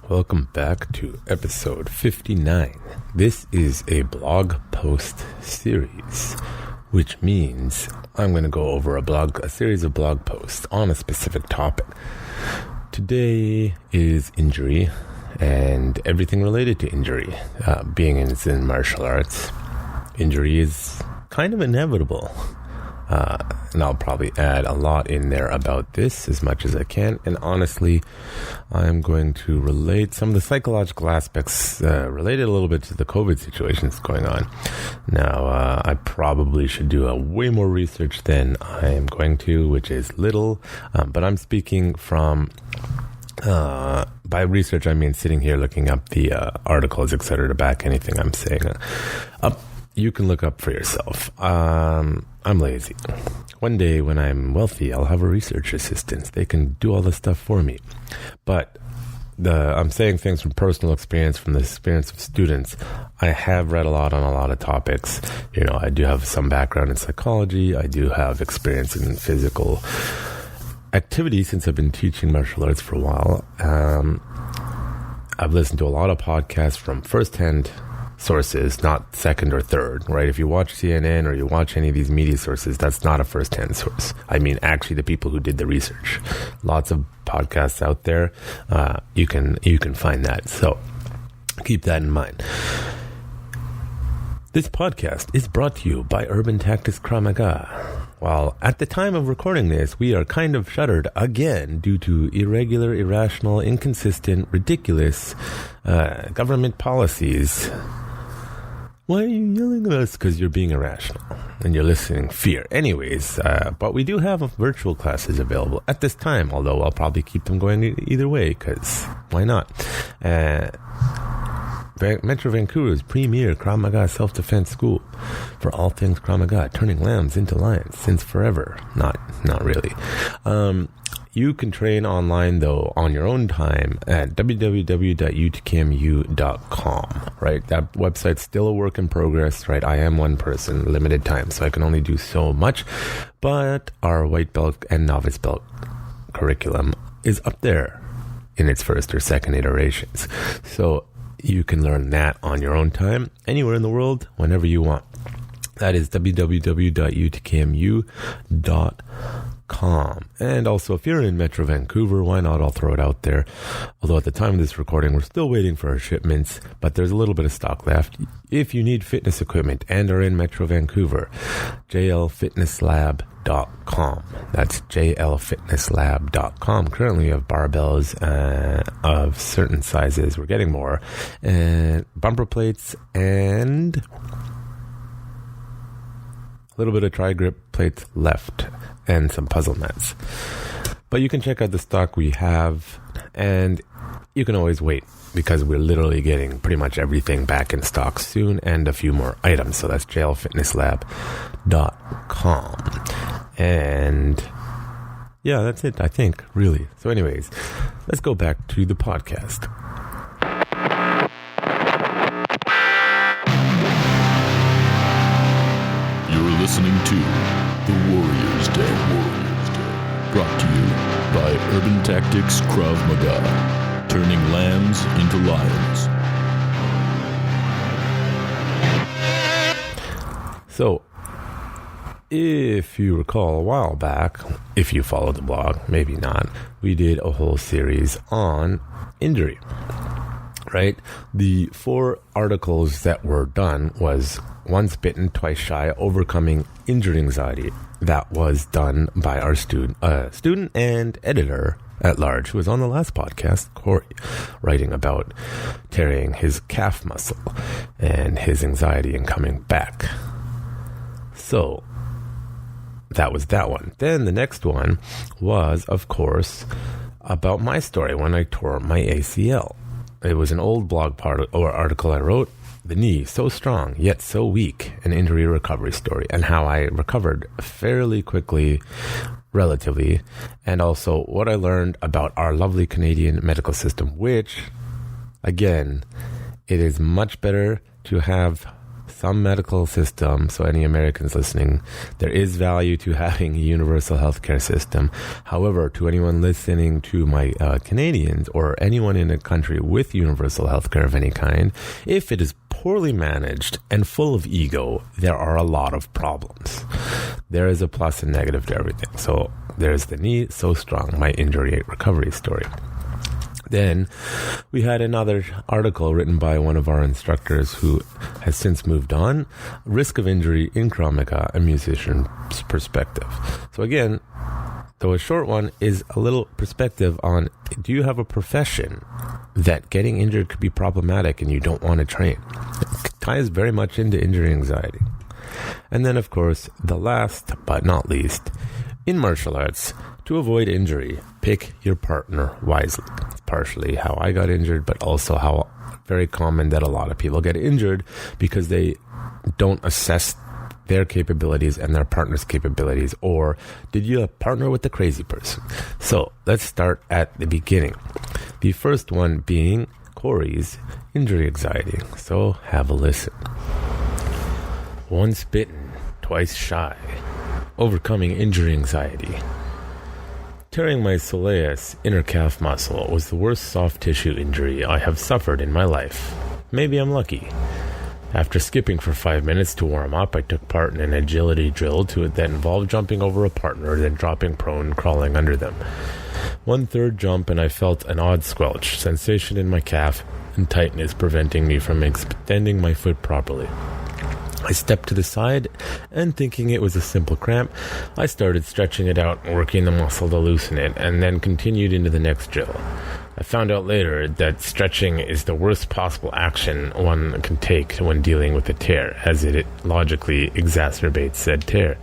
Welcome back to episode 59. This is a blog post series, which means I'm going to go over a series of blog posts on a specific topic. Today is injury and everything related to injury. Being in martial arts, injury is kind of inevitable. And I'll probably add a lot in there about this as much as I can. And honestly, I'm going to relate some of the psychological aspects related a little bit to the COVID situation that's going on. Now, I probably should do a way more research than I am going to, which is little. But I'm speaking from... by research, I mean sitting here looking up the articles, etc., to back anything I'm saying up. You can look up for yourself. I'm lazy. One day when I'm wealthy, I'll have a research assistant. They can do all this stuff for me. But I'm saying things from personal experience, from the experience of students. I have read a lot on a lot of topics. You know, I do have some background in psychology. I do have experience in physical activity since I've been teaching martial arts for a while. I've listened to a lot of podcasts from firsthand sources, not second or third, right? If you watch CNN or you watch any of these media sources, that's not a first-hand source. I mean, actually, the people who did the research. Lots of podcasts out there. You can find that. So keep that in mind. This podcast is brought to you by Urban Tactics Krav Maga. While at the time of recording this, we are kind of shuttered again due to irregular, irrational, inconsistent, ridiculous government policies. Why are you yelling at us? Because you're being irrational and you're listening fear. Anyways, but we do have virtual classes available at this time, although I'll probably keep them going either way, because why not? Metro Vancouver's premier Krav Maga self-defense school for all things Krav Maga, turning lambs into lions since forever. Not really. You can train online, though, on your own time at www.utkmu.com, right? That website's still a work in progress, right? I am one person, limited time, so I can only do so much. But our white belt and novice belt curriculum is up there in its first or second iterations. So you can learn that on your own time, anywhere in the world, whenever you want. That is www.utkmu.com. And also, if you're in Metro Vancouver, why not? I'll throw it out there. Although at the time of this recording, we're still waiting for our shipments, but there's a little bit of stock left. If you need fitness equipment and are in Metro Vancouver, jlfitnesslab.com. That's jlfitnesslab.com. Currently, we have barbells of certain sizes. We're getting more. And bumper plates and a little bit of tri-grip plates left and some puzzle mats. But you can check out the stock we have, and you can always wait because we're literally getting pretty much everything back in stock soon and a few more items. So that's jlfitnesslab.com. And yeah, that's it, I think, really. So anyways, let's go back to the podcast. You're listening to The Warrior's Day. Brought to you by Urban Tactics Krav Maga, turning lambs into lions. So, if you recall a while back, if you followed the blog, maybe not, we did a whole series on injury. Right? The 4 articles that were done was Once Bitten, Twice Shy, Overcoming Injury Anxiety. That was done by our student and editor at large, who was on the last podcast, Corey, writing about tearing his calf muscle and his anxiety in coming back. So, that was that one. Then the next one was, of course, about my story when I tore my ACL. It was an old blog article I wrote, The Knee, So Strong, Yet So Weak, an Injury Recovery Story, and how I recovered fairly quickly, relatively, and also what I learned about our lovely Canadian medical system, which, again, it is much better to have some medical system, so any Americans listening, there is value to having a universal healthcare system. However, to anyone listening, to my Canadians or anyone in a country with universal healthcare of any kind, if it is poorly managed and full of ego, there are a lot of problems. There is a plus and negative to everything. So there's the knee so strong, my injury recovery story. Then we had another article written by one of our instructors who has since moved on, risk of injury in Krav Maga, a musician's perspective. So again, though a short one, is a little perspective on, do you have a profession that getting injured could be problematic and you don't want to train? It ties very much into injury anxiety. And then, of course, the last but not least, in martial arts, to avoid injury, pick your partner wisely. It's partially how I got injured, but also how very common that a lot of people get injured because they don't assess their capabilities and their partner's capabilities, or did you partner with the crazy person? So let's start at the beginning. The first one being Corey's injury anxiety. So have a listen. Once bitten, twice shy. Overcoming injury anxiety. Tearing my soleus inner calf muscle was the worst soft tissue injury I have suffered in my life. Maybe I'm lucky. After skipping for 5 minutes to warm up, I took part in an agility drill that involved jumping over a partner, then dropping prone and crawling under them. 1/3 jump and I felt an odd squelch, sensation in my calf, and tightness preventing me from extending my foot properly. I stepped to the side, and thinking it was a simple cramp, I started stretching it out and working the muscle to loosen it, and then continued into the next drill. I found out later that stretching is the worst possible action one can take when dealing with a tear, as it logically exacerbates said tear.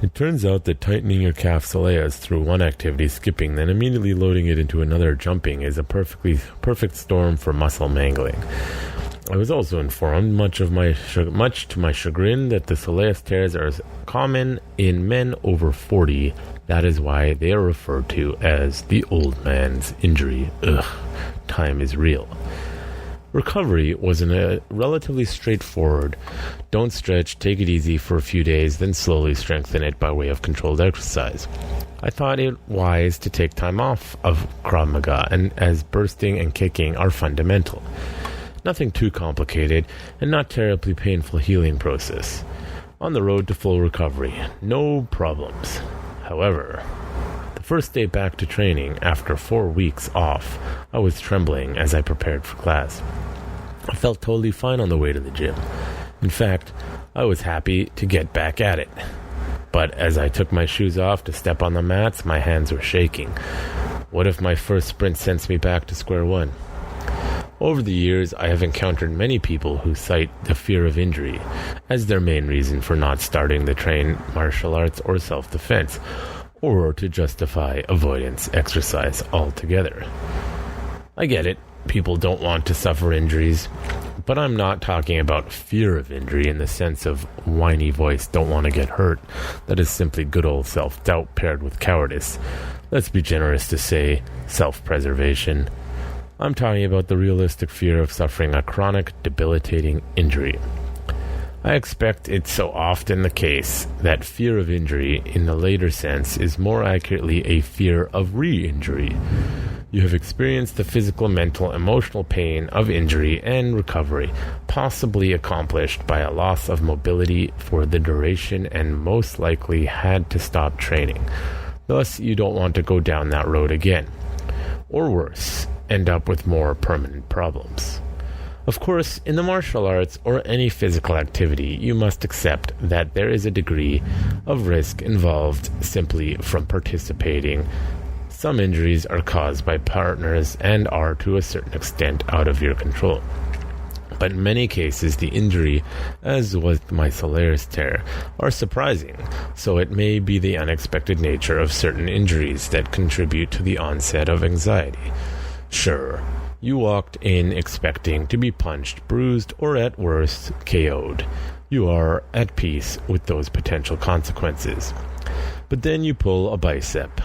It turns out that tightening your calf soleus through one activity, skipping, then immediately loading it into another, jumping, is a perfect storm for muscle mangling. I was also informed, much to my chagrin, that the soleus tears are common in men over 40. That is why they are referred to as the old man's injury. Ugh, time is real. Recovery was relatively straightforward. Don't stretch, take it easy for a few days, then slowly strengthen it by way of controlled exercise. I thought it wise to take time off of Krav Maga, and as bursting and kicking are fundamental. Nothing too complicated, and not terribly painful healing process. On the road to full recovery, no problems. However, the first day back to training, after 4 weeks off, I was trembling as I prepared for class. I felt totally fine on the way to the gym. In fact, I was happy to get back at it. But as I took my shoes off to step on the mats, my hands were shaking. What if my first sprint sends me back to square one? Over the years, I have encountered many people who cite the fear of injury as their main reason for not starting to train martial arts or self-defense, or to justify avoidance exercise altogether. I get it, people don't want to suffer injuries, but I'm not talking about fear of injury in the sense of whiny voice, don't want to get hurt. That is simply good old self-doubt paired with cowardice. Let's be generous to say self-preservation. I'm talking about the realistic fear of suffering a chronic, debilitating injury. I expect it's so often the case that fear of injury, in the later sense, is more accurately a fear of re-injury. You have experienced the physical, mental, emotional pain of injury and recovery, possibly accomplished by a loss of mobility for the duration, and most likely had to stop training. Thus, you don't want to go down that road again. Or worse, end up with more permanent problems. Of course, in the martial arts or any physical activity, you must accept that there is a degree of risk involved simply from participating. Some injuries are caused by partners and are to a certain extent out of your control. But in many cases, the injury, as with my soleus tear, are surprising, so it may be the unexpected nature of certain injuries that contribute to the onset of anxiety. Sure, you walked in expecting to be punched, bruised, or at worst, KO'd. You are at peace with those potential consequences. But then you pull a bicep.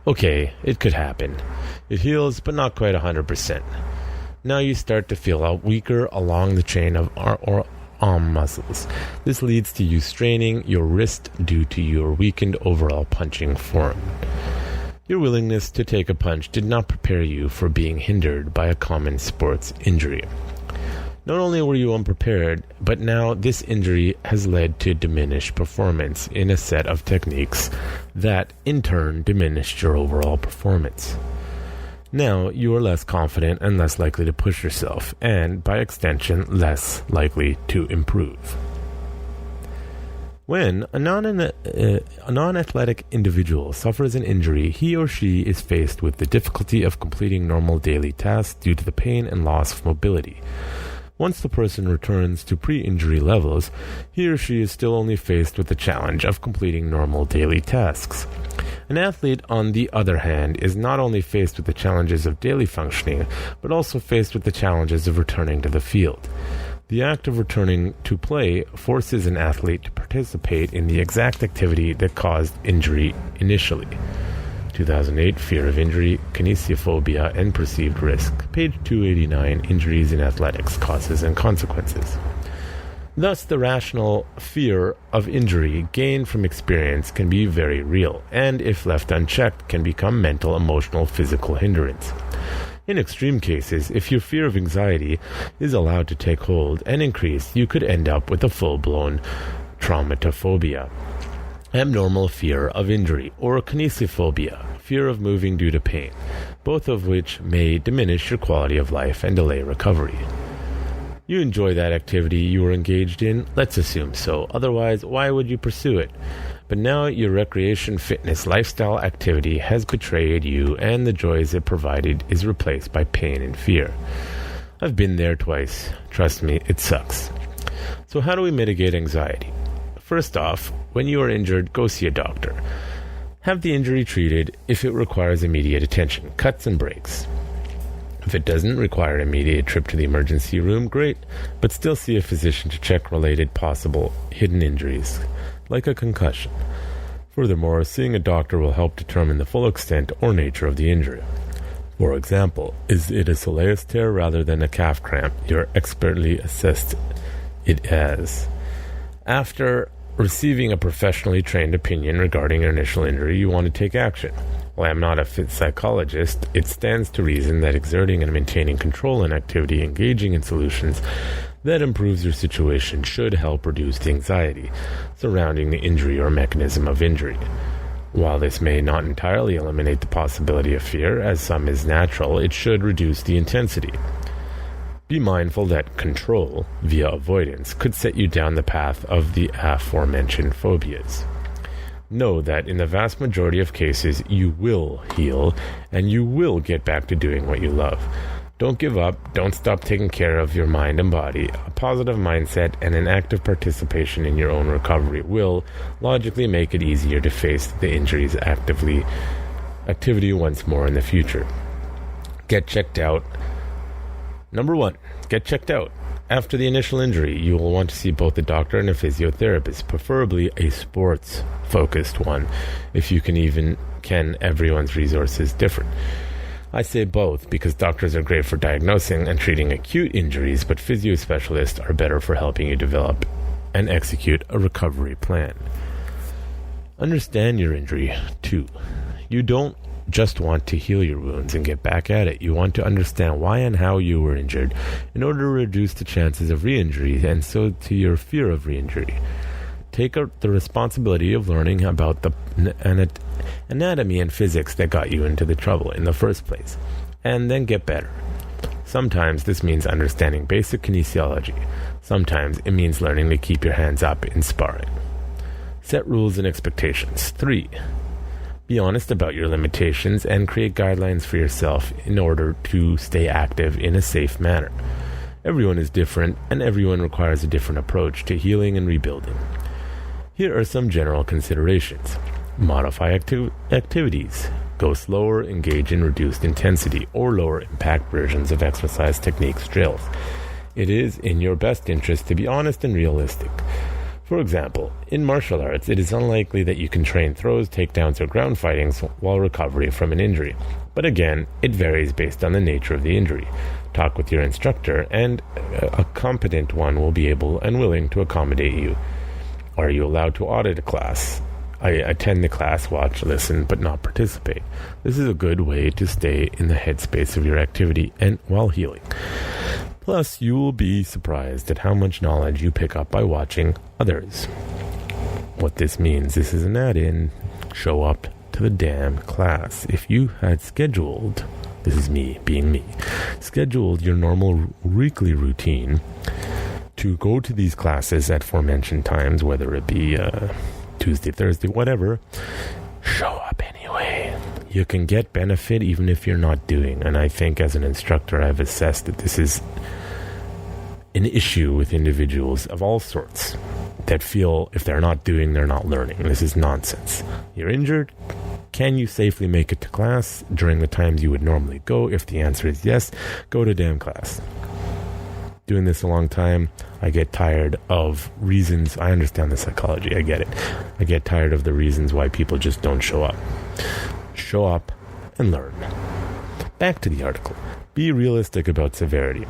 Okay, it could happen. It heals, but not quite 100%. Now you start to feel out weaker along the chain of arm muscles. This leads to you straining your wrist due to your weakened overall punching form. Your willingness to take a punch did not prepare you for being hindered by a common sports injury. Not only were you unprepared, but now this injury has led to diminished performance in a set of techniques that, in turn, diminished your overall performance. Now, you are less confident and less likely to push yourself, and, by extension, less likely to improve. When a non-athletic individual suffers an injury, he or she is faced with the difficulty of completing normal daily tasks due to the pain and loss of mobility. Once the person returns to pre-injury levels, he or she is still only faced with the challenge of completing normal daily tasks. An athlete, on the other hand, is not only faced with the challenges of daily functioning, but also faced with the challenges of returning to the field. The act of returning to play forces an athlete to participate in the exact activity that caused injury initially. 2008, Fear of Injury, Kinesiophobia, and Perceived Risk. Page 289, Injuries in Athletics, Causes and Consequences. Thus, the rational fear of injury gained from experience can be very real, and if left unchecked, can become mental, emotional, physical hindrance. In extreme cases, if your fear of anxiety is allowed to take hold and increase, you could end up with a full-blown traumatophobia. Abnormal fear of injury, or kinesiophobia, fear of moving due to pain, both of which may diminish your quality of life and delay recovery. You enjoy that activity you were engaged in? Let's assume so. Otherwise, why would you pursue it? But now your recreation, fitness, lifestyle activity has betrayed you, and the joys it provided is replaced by pain and fear. I've been there twice. Trust me, it sucks. So how do we mitigate anxiety? First off, when you are injured, go see a doctor. Have the injury treated if it requires immediate attention, cuts and breaks. If it doesn't require an immediate trip to the emergency room, great, but still see a physician to check related possible hidden injuries, like a concussion. Furthermore, seeing a doctor will help determine the full extent or nature of the injury. For example, is it a soleus tear rather than a calf cramp? You're expertly assessed it as. After receiving a professionally trained opinion regarding your initial injury, you want to take action. While I'm not a fit psychologist, it stands to reason that exerting and maintaining control in activity, engaging in solutions that improves your situation should help reduce the anxiety surrounding the injury or mechanism of injury. While this may not entirely eliminate the possibility of fear, as some is natural, it should reduce the intensity. Be mindful that control, via avoidance, could set you down the path of the aforementioned phobias. Know that in the vast majority of cases, you will heal, and you will get back to doing what you love. Don't give up, don't stop taking care of your mind and body. A positive mindset and an active participation in your own recovery will logically make it easier to face the injury's activity once more in the future. Get checked out. Number 1, get checked out. After the initial injury, you will want to see both a doctor and a physiotherapist, preferably a sports-focused one, if you can. Everyone's resources different. I say both because doctors are great for diagnosing and treating acute injuries, but physio specialists are better for helping you develop and execute a recovery plan. Understand your injury, too. You don't just want to heal your wounds and get back at it. You want to understand why and how you were injured in order to reduce the chances of re-injury and so to your fear of re-injury. Take the responsibility of learning about the anatomy and physics that got you into the trouble in the first place, and then get better. Sometimes this means understanding basic kinesiology. Sometimes it means learning to keep your hands up in sparring. Set rules and expectations. 3. Be honest about your limitations and create guidelines for yourself in order to stay active in a safe manner. Everyone is different, and everyone requires a different approach to healing and rebuilding. Here are some general considerations. Modify activities. Go slower, engage in reduced intensity or lower impact versions of exercise techniques drills. It is in your best interest to be honest and realistic. For example, in martial arts, it is unlikely that you can train throws, takedowns, or ground fightings while recovering from an injury. But again, it varies based on the nature of the injury. Talk with your instructor, and a competent one will be able and willing to accommodate you. Are you allowed to audit a class? I attend the class, watch, listen, but not participate. This is a good way to stay in the headspace of your activity and while healing. Plus, you will be surprised at how much knowledge you pick up by watching others. What this means, this is an add-in. Show up to the damn class. If you had scheduled, this is me being me, scheduled your normal weekly routine to go to these classes at aforementioned times, whether it be Tuesday, Thursday, whatever, show up anyway. You can get benefit even if you're not doing. And I think as an instructor, I've assessed that this is an issue with individuals of all sorts that feel if they're not doing, they're not learning. This is nonsense. You're injured. Can you safely make it to class during the times you would normally go? If the answer is yes, go to damn class. Doing this a long time, I get tired of reasons. I understand the psychology. I get it. I get tired of the reasons why people just don't show up. Show up and learn. Back to the article. Be realistic about severity.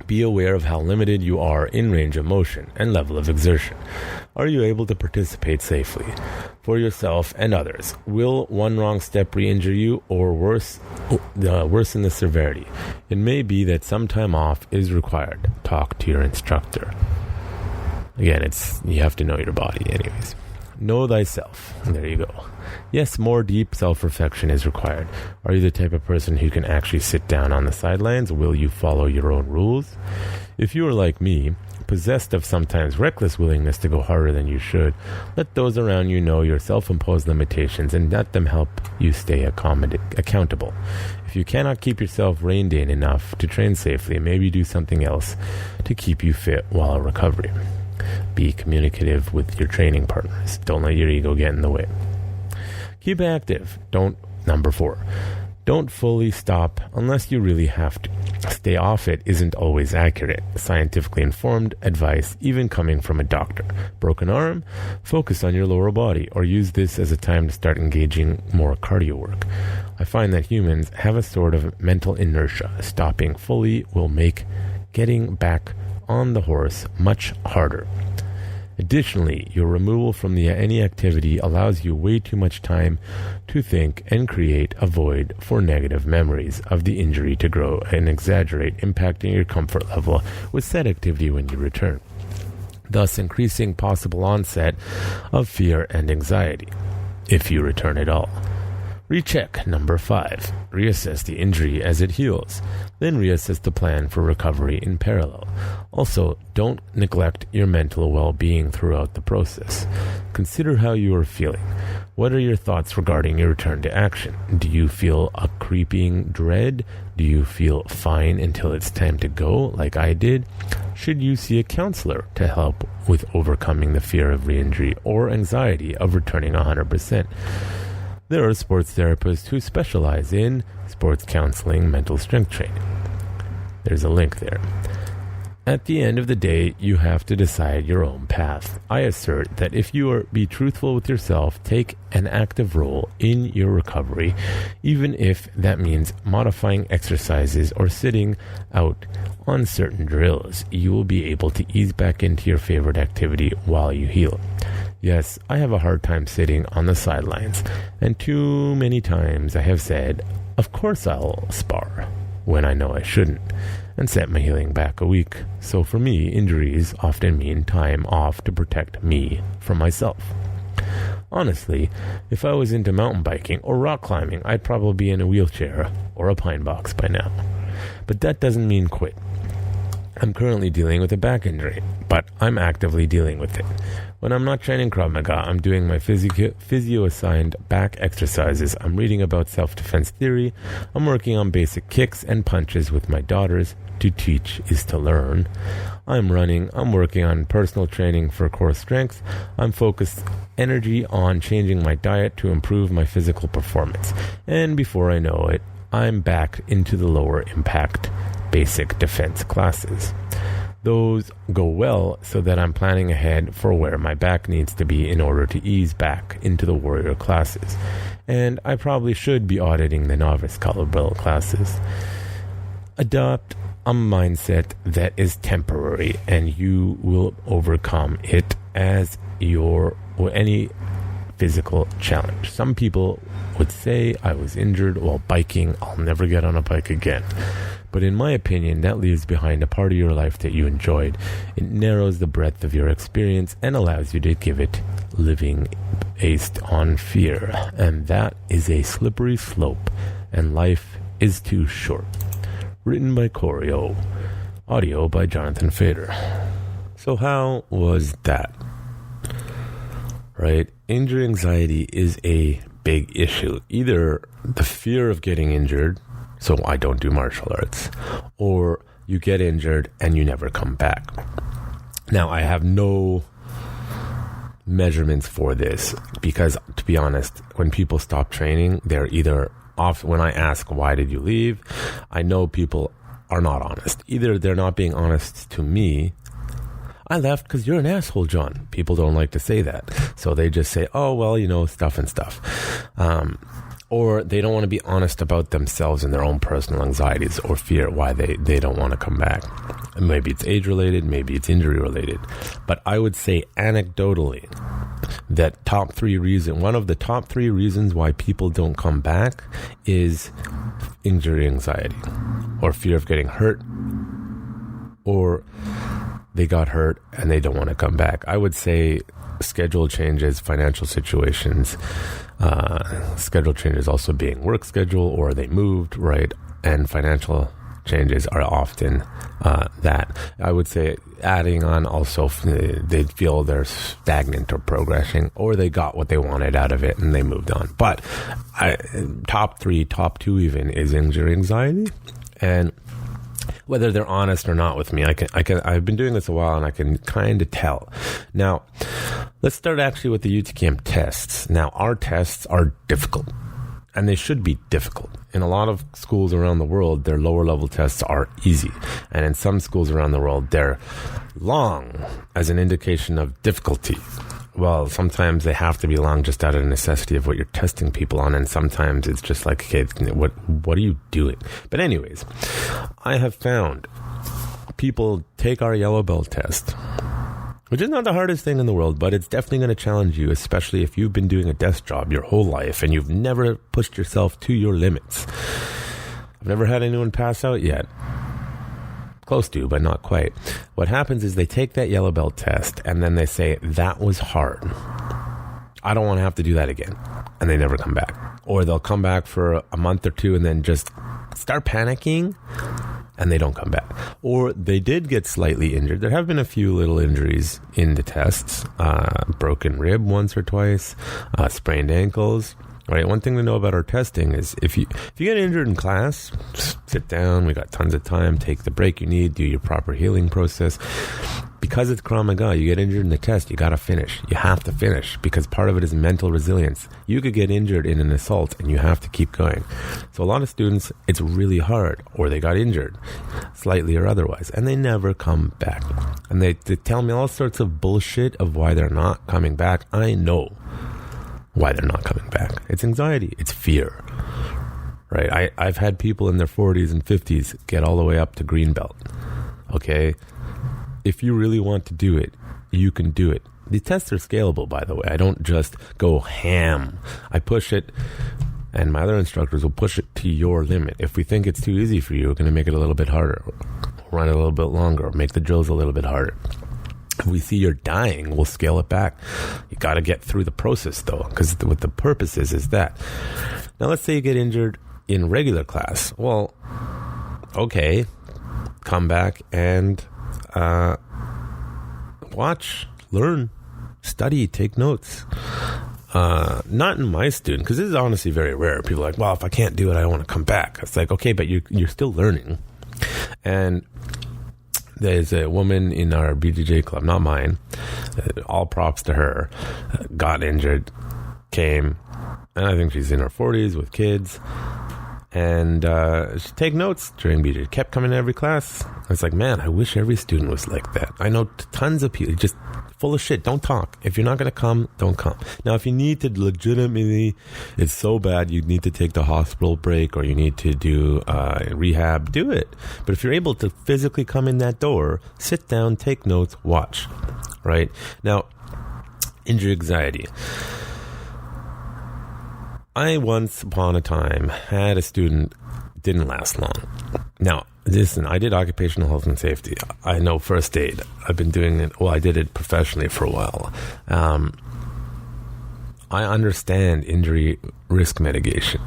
Be aware of how limited you are in range of motion and level of exertion. Are you able to participate safely? For yourself and others, will one wrong step re-injure you or worsen the severity? It may be that some time off is required. Talk to your instructor. Again, you have to know your body anyways. Know thyself. There you go. Yes, more deep self-reflection is required. Are you the type of person who can actually sit down on the sidelines? Will you follow your own rules? If you are like me, possessed of sometimes reckless willingness to go harder than you should, let those around you know your self-imposed limitations and let them help you stay accountable. If you cannot keep yourself reined in enough to train safely, maybe do something else to keep you fit while in recovery. Be communicative with your training partners. Don't let your ego get in the way. Keep active. Number 4. Don't fully stop unless you really have to. Stay off it isn't always accurate. Scientifically informed advice, even coming from a doctor. Broken arm? Focus on your lower body, or use this as a time to start engaging more cardio work. I find that humans have a sort of mental inertia. Stopping fully will make getting back on the horse much harder. Additionally, your removal from any activity allows you way too much time to think and create a void for negative memories of the injury to grow and exaggerate, impacting your comfort level with said activity when you return, thus increasing possible onset of fear and anxiety, if you return at all. Recheck. Number 5. Reassess the injury as it heals. Then reassess the plan for recovery in parallel. Also, don't neglect your mental well-being throughout the process. Consider how you are feeling. What are your thoughts regarding your return to action? Do you feel a creeping dread? Do you feel fine until it's time to go, like I did? Should you see a counselor to help with overcoming the fear of re-injury or anxiety of returning 100%? There are sports therapists who specialize in sports counseling, mental strength training. There's a link there. At the end of the day, you have to decide your own path. I assert that if you be truthful with yourself, take an active role in your recovery, even if that means modifying exercises or sitting out on certain drills, you will be able to ease back into your favorite activity while you heal. Yes, I have a hard time sitting on the sidelines, and too many times I have said, of course I'll spar, when I know I shouldn't, and set my healing back a week. So for me, injuries often mean time off to protect me from myself. Honestly, if I was into mountain biking or rock climbing, I'd probably be in a wheelchair or a pine box by now. But that doesn't mean quit. I'm currently dealing with a back injury, but I'm actively dealing with it. When I'm not training Krav Maga, I'm doing my physio-assigned back exercises. I'm reading about self-defense theory. I'm working on basic kicks and punches with my daughters. To teach is to learn. I'm running. I'm working on personal training for core strength. I'm focused energy on changing my diet to improve my physical performance. And before I know it, I'm back into the lower impact basic defense classes. Those go well so that I'm planning ahead for where my back needs to be in order to ease back into the warrior classes. and I probably should be auditing the novice caliber classes. Adopt a mindset that is temporary, and you will overcome it as any physical challenge. Some people would say, I was injured while biking, I'll never get on a bike again. But in my opinion, that leaves behind a part of your life that you enjoyed. It narrows the breadth of your experience and allows you to give it living based on fear. And that is a slippery slope, and life is too short. Written by Corio. Audio by Jonathan Fader. So how was that? Right? Injury anxiety is a big issue. Either the fear of getting injured, so I don't do martial arts, or you get injured and you never come back. Now, I have no measurements for this because, to be honest, when people stop training, they're either off. When I ask, why did you leave? I know people are not honest. Either they're not being honest to me. I left because you're an asshole, John. People don't like to say that. So they just say, oh, well, stuff and stuff. Or they don't want to be honest about themselves and their own personal anxieties or fear why they don't want to come back. Maybe it's age-related, maybe it's injury-related. But I would say anecdotally that one of the top three reasons why people don't come back is injury anxiety or fear of getting hurt, or they got hurt and they don't want to come back. I would say schedule changes, financial situations, schedule changes also being work schedule, or they moved, right? And financial changes are often that. I would say adding on also they feel they're stagnant or progressing, or they got what they wanted out of it and they moved on. But top two even is injury anxiety. And whether they're honest or not with me, I've been doing this a while and I can kind of tell. Now, let's start actually with the UTKM tests. Now, our tests are difficult, and they should be difficult. In a lot of schools around the world, their lower level tests are easy. And in some schools around the world, they're long as an indication of difficulty. Well, sometimes they have to be long just out of necessity of what you're testing people on, and sometimes it's just like, okay, what are you doing? But anyways, I have found people take our yellow belt test, which is not the hardest thing in the world, but it's definitely going to challenge you, especially if you've been doing a desk job your whole life and you've never pushed yourself to your limits. I've never had anyone pass out yet. Close to, but not quite. What happens is they take that yellow belt test and then they say, that was hard. I don't want to have to do that again. And they never come back. Or they'll come back for a month or two and then just start panicking and they don't come back. Or they did get slightly injured. There have been a few little injuries in the tests. Broken rib once or twice, sprained ankles. Right. One thing to know about our testing is if you get injured in class, just sit down. We got tons of time. Take the break you need. Do your proper healing process. Because it's Krav Maga, you get injured in the test, you got to finish. You have to finish because part of it is mental resilience. You could get injured in an assault and you have to keep going. So a lot of students, it's really hard, or they got injured slightly or otherwise, and they never come back. And they tell me all sorts of bullshit of why they're not coming back. I know why they're not coming back. It's anxiety. It's fear. Right? I've had people in their 40s and 50s get all the way up to green belt. Okay? If you really want to do it, you can do it. The tests are scalable, by the way. I don't just go ham. I push it, and my other instructors will push it to your limit. If we think it's too easy for you, we're going to make it a little bit harder. Run it a little bit longer. Or make the drills a little bit harder. If we see you're dying, we'll scale it back. You got to get through the process, though, because what the purpose is that. Now, let's say you get injured in regular class. Well, okay, come back and watch, learn, study, take notes. Not in my student, because this is honestly very rare. People are like, well, if I can't do it, I don't want to come back. It's like, okay, but you're still learning. And there's a woman in our BJJ club, not mine, all props to her, got injured, came, and I think she's in her 40s with kids, and take notes during BJ. Kept coming to every class. I was like, man, I wish every student was like that. I know tons of people just full of shit. Don't talk. If you're not going to come, don't come. Now, if you need to legitimately, it's so bad, you need to take the hospital break or you need to do rehab, do it. But if you're able to physically come in that door, sit down, take notes, watch. Right? Now, injury anxiety. I once upon a time had a student, didn't last long. Now, listen, I did occupational health and safety. I know first aid. I've been doing it. Well, I did it professionally for a while. I understand injury risk mitigation.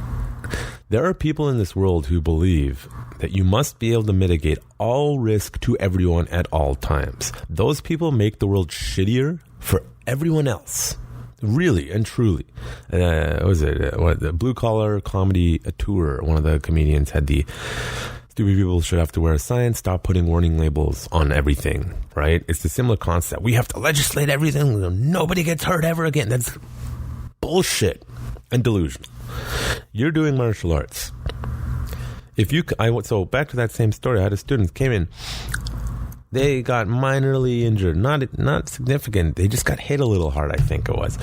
There are people in this world who believe that you must be able to mitigate all risk to everyone at all times. Those people make the world shittier for everyone else. Really and truly. The Blue Collar Comedy Tour, one of the comedians had the stupid people should have to wear a sign, stop putting warning labels on everything, right? It's a similar concept. We have to legislate everything. Nobody gets hurt ever again. That's bullshit and delusional. You're doing martial arts. So back to that same story. I had a student came in. They got minorly injured, not significant. They just got hit a little hard, I think it was.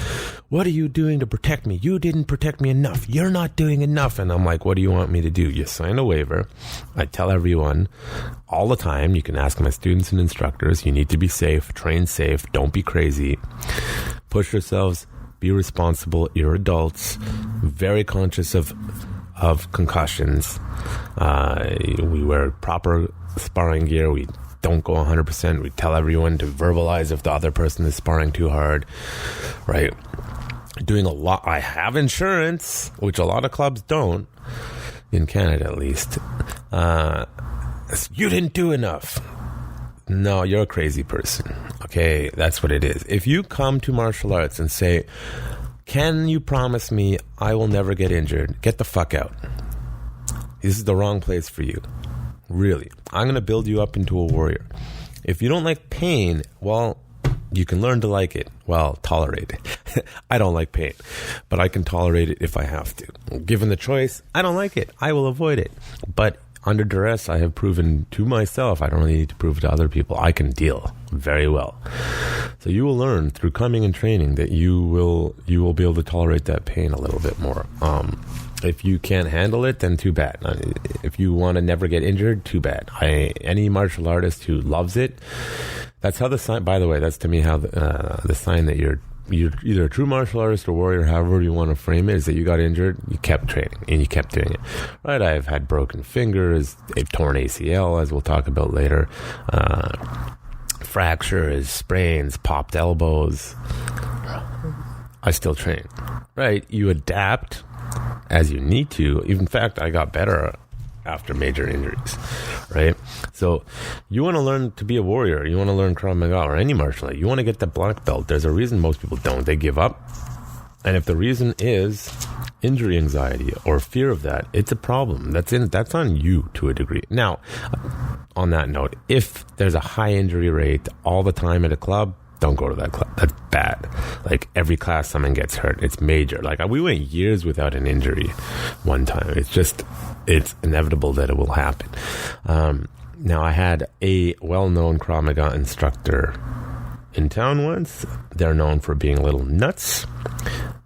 What are you doing to protect me? You didn't protect me enough. You're not doing enough. And I'm like, what do you want me to do? You sign a waiver. I tell everyone all the time, you can ask my students and instructors, you need to be safe, train safe, don't be crazy. Push yourselves, be responsible. You're adults, very conscious of concussions. We wear proper sparring gear. We don't go 100%. We tell everyone to verbalize if the other person is sparring too hard, right? Doing a lot. I have insurance, which a lot of clubs don't, in Canada at least. You didn't do enough. No, you're a crazy person. Okay, that's what it is. If you come to martial arts and say, can you promise me I will never get injured? Get the fuck out. This is the wrong place for you. Really. I'm going to build you up into a warrior. If you don't like pain, well, you can learn to like it. Well, tolerate it. I don't like pain, but I can tolerate it if I have to. Given the choice, I don't like it. I will avoid it. But under duress, I have proven to myself, I don't really need to prove it to other people, I can deal very well. So you will learn through coming and training that you will be able to tolerate that pain a little bit more. If you can't handle it, then too bad. If you want to never get injured, too bad. Any martial artist who loves it, that's how the sign, by the way, that's to me how the sign that you're either a true martial artist or warrior, however you want to frame it, is that you got injured, you kept training, and you kept doing it. Right, I've had broken fingers, a torn ACL, as we'll talk about later, fractures, sprains, popped elbows. I still train. Right, you adapt as you need to. In fact, I got better after major injuries, right? So you want to learn to be a warrior. You want to learn Krav Maga or any martial art. You want to get that black belt. There's a reason most people don't. They give up. And if the reason is injury anxiety or fear of that, it's a problem. That's on you to a degree. Now, on that note, if there's a high injury rate all the time at a club, don't go to that club. That's bad. Like every class someone gets hurt. It's major. Like we went years without an injury one time. It's inevitable that it will happen. Now I had a well-known Krav Maga instructor in town once. They're known for being a little nuts.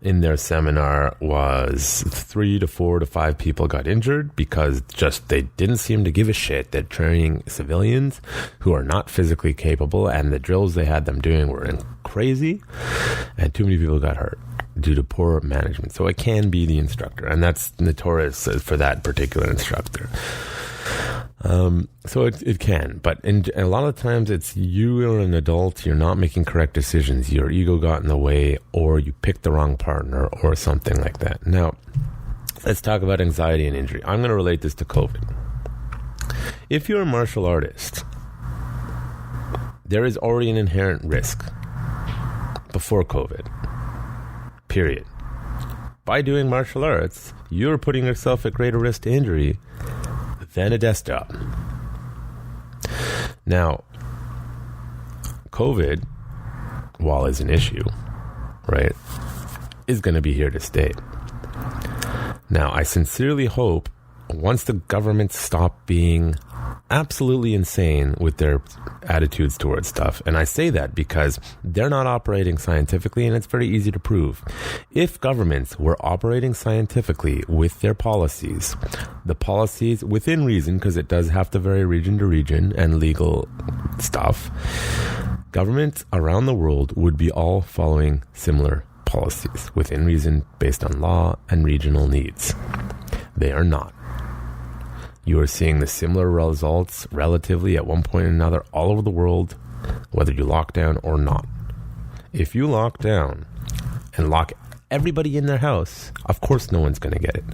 In their seminar was 3 to 4 to 5 people got injured because they didn't seem to give a shit. They're training civilians who are not physically capable, and the drills they had them doing were crazy, and too many people got hurt due to poor management. So it can be the instructor, and that's notorious for that particular instructor. So it can, but a lot of times it's you are an adult, you're not making correct decisions, your ego got in the way, or you picked the wrong partner or something like that. Now, let's talk about anxiety and injury. I'm going to relate this to COVID. If you're a martial artist, there is already an inherent risk before COVID, period. By doing martial arts, you're putting yourself at greater risk to injury than a desk job. Now, COVID, while is an issue, right, is going to be here to stay. Now, I sincerely hope once the government stop being absolutely insane with their attitudes towards stuff, and I say that because they're not operating scientifically, and it's very easy to prove. If governments were operating scientifically with their policies, the policies within reason, because it does have to vary region to region and legal stuff, governments around the world would be all following similar policies within reason based on law and regional needs. They are not. You are seeing the similar results relatively at one point or another all over the world, whether you lock down or not. If you lock down and lock everybody in their house, of course no one's going to get it.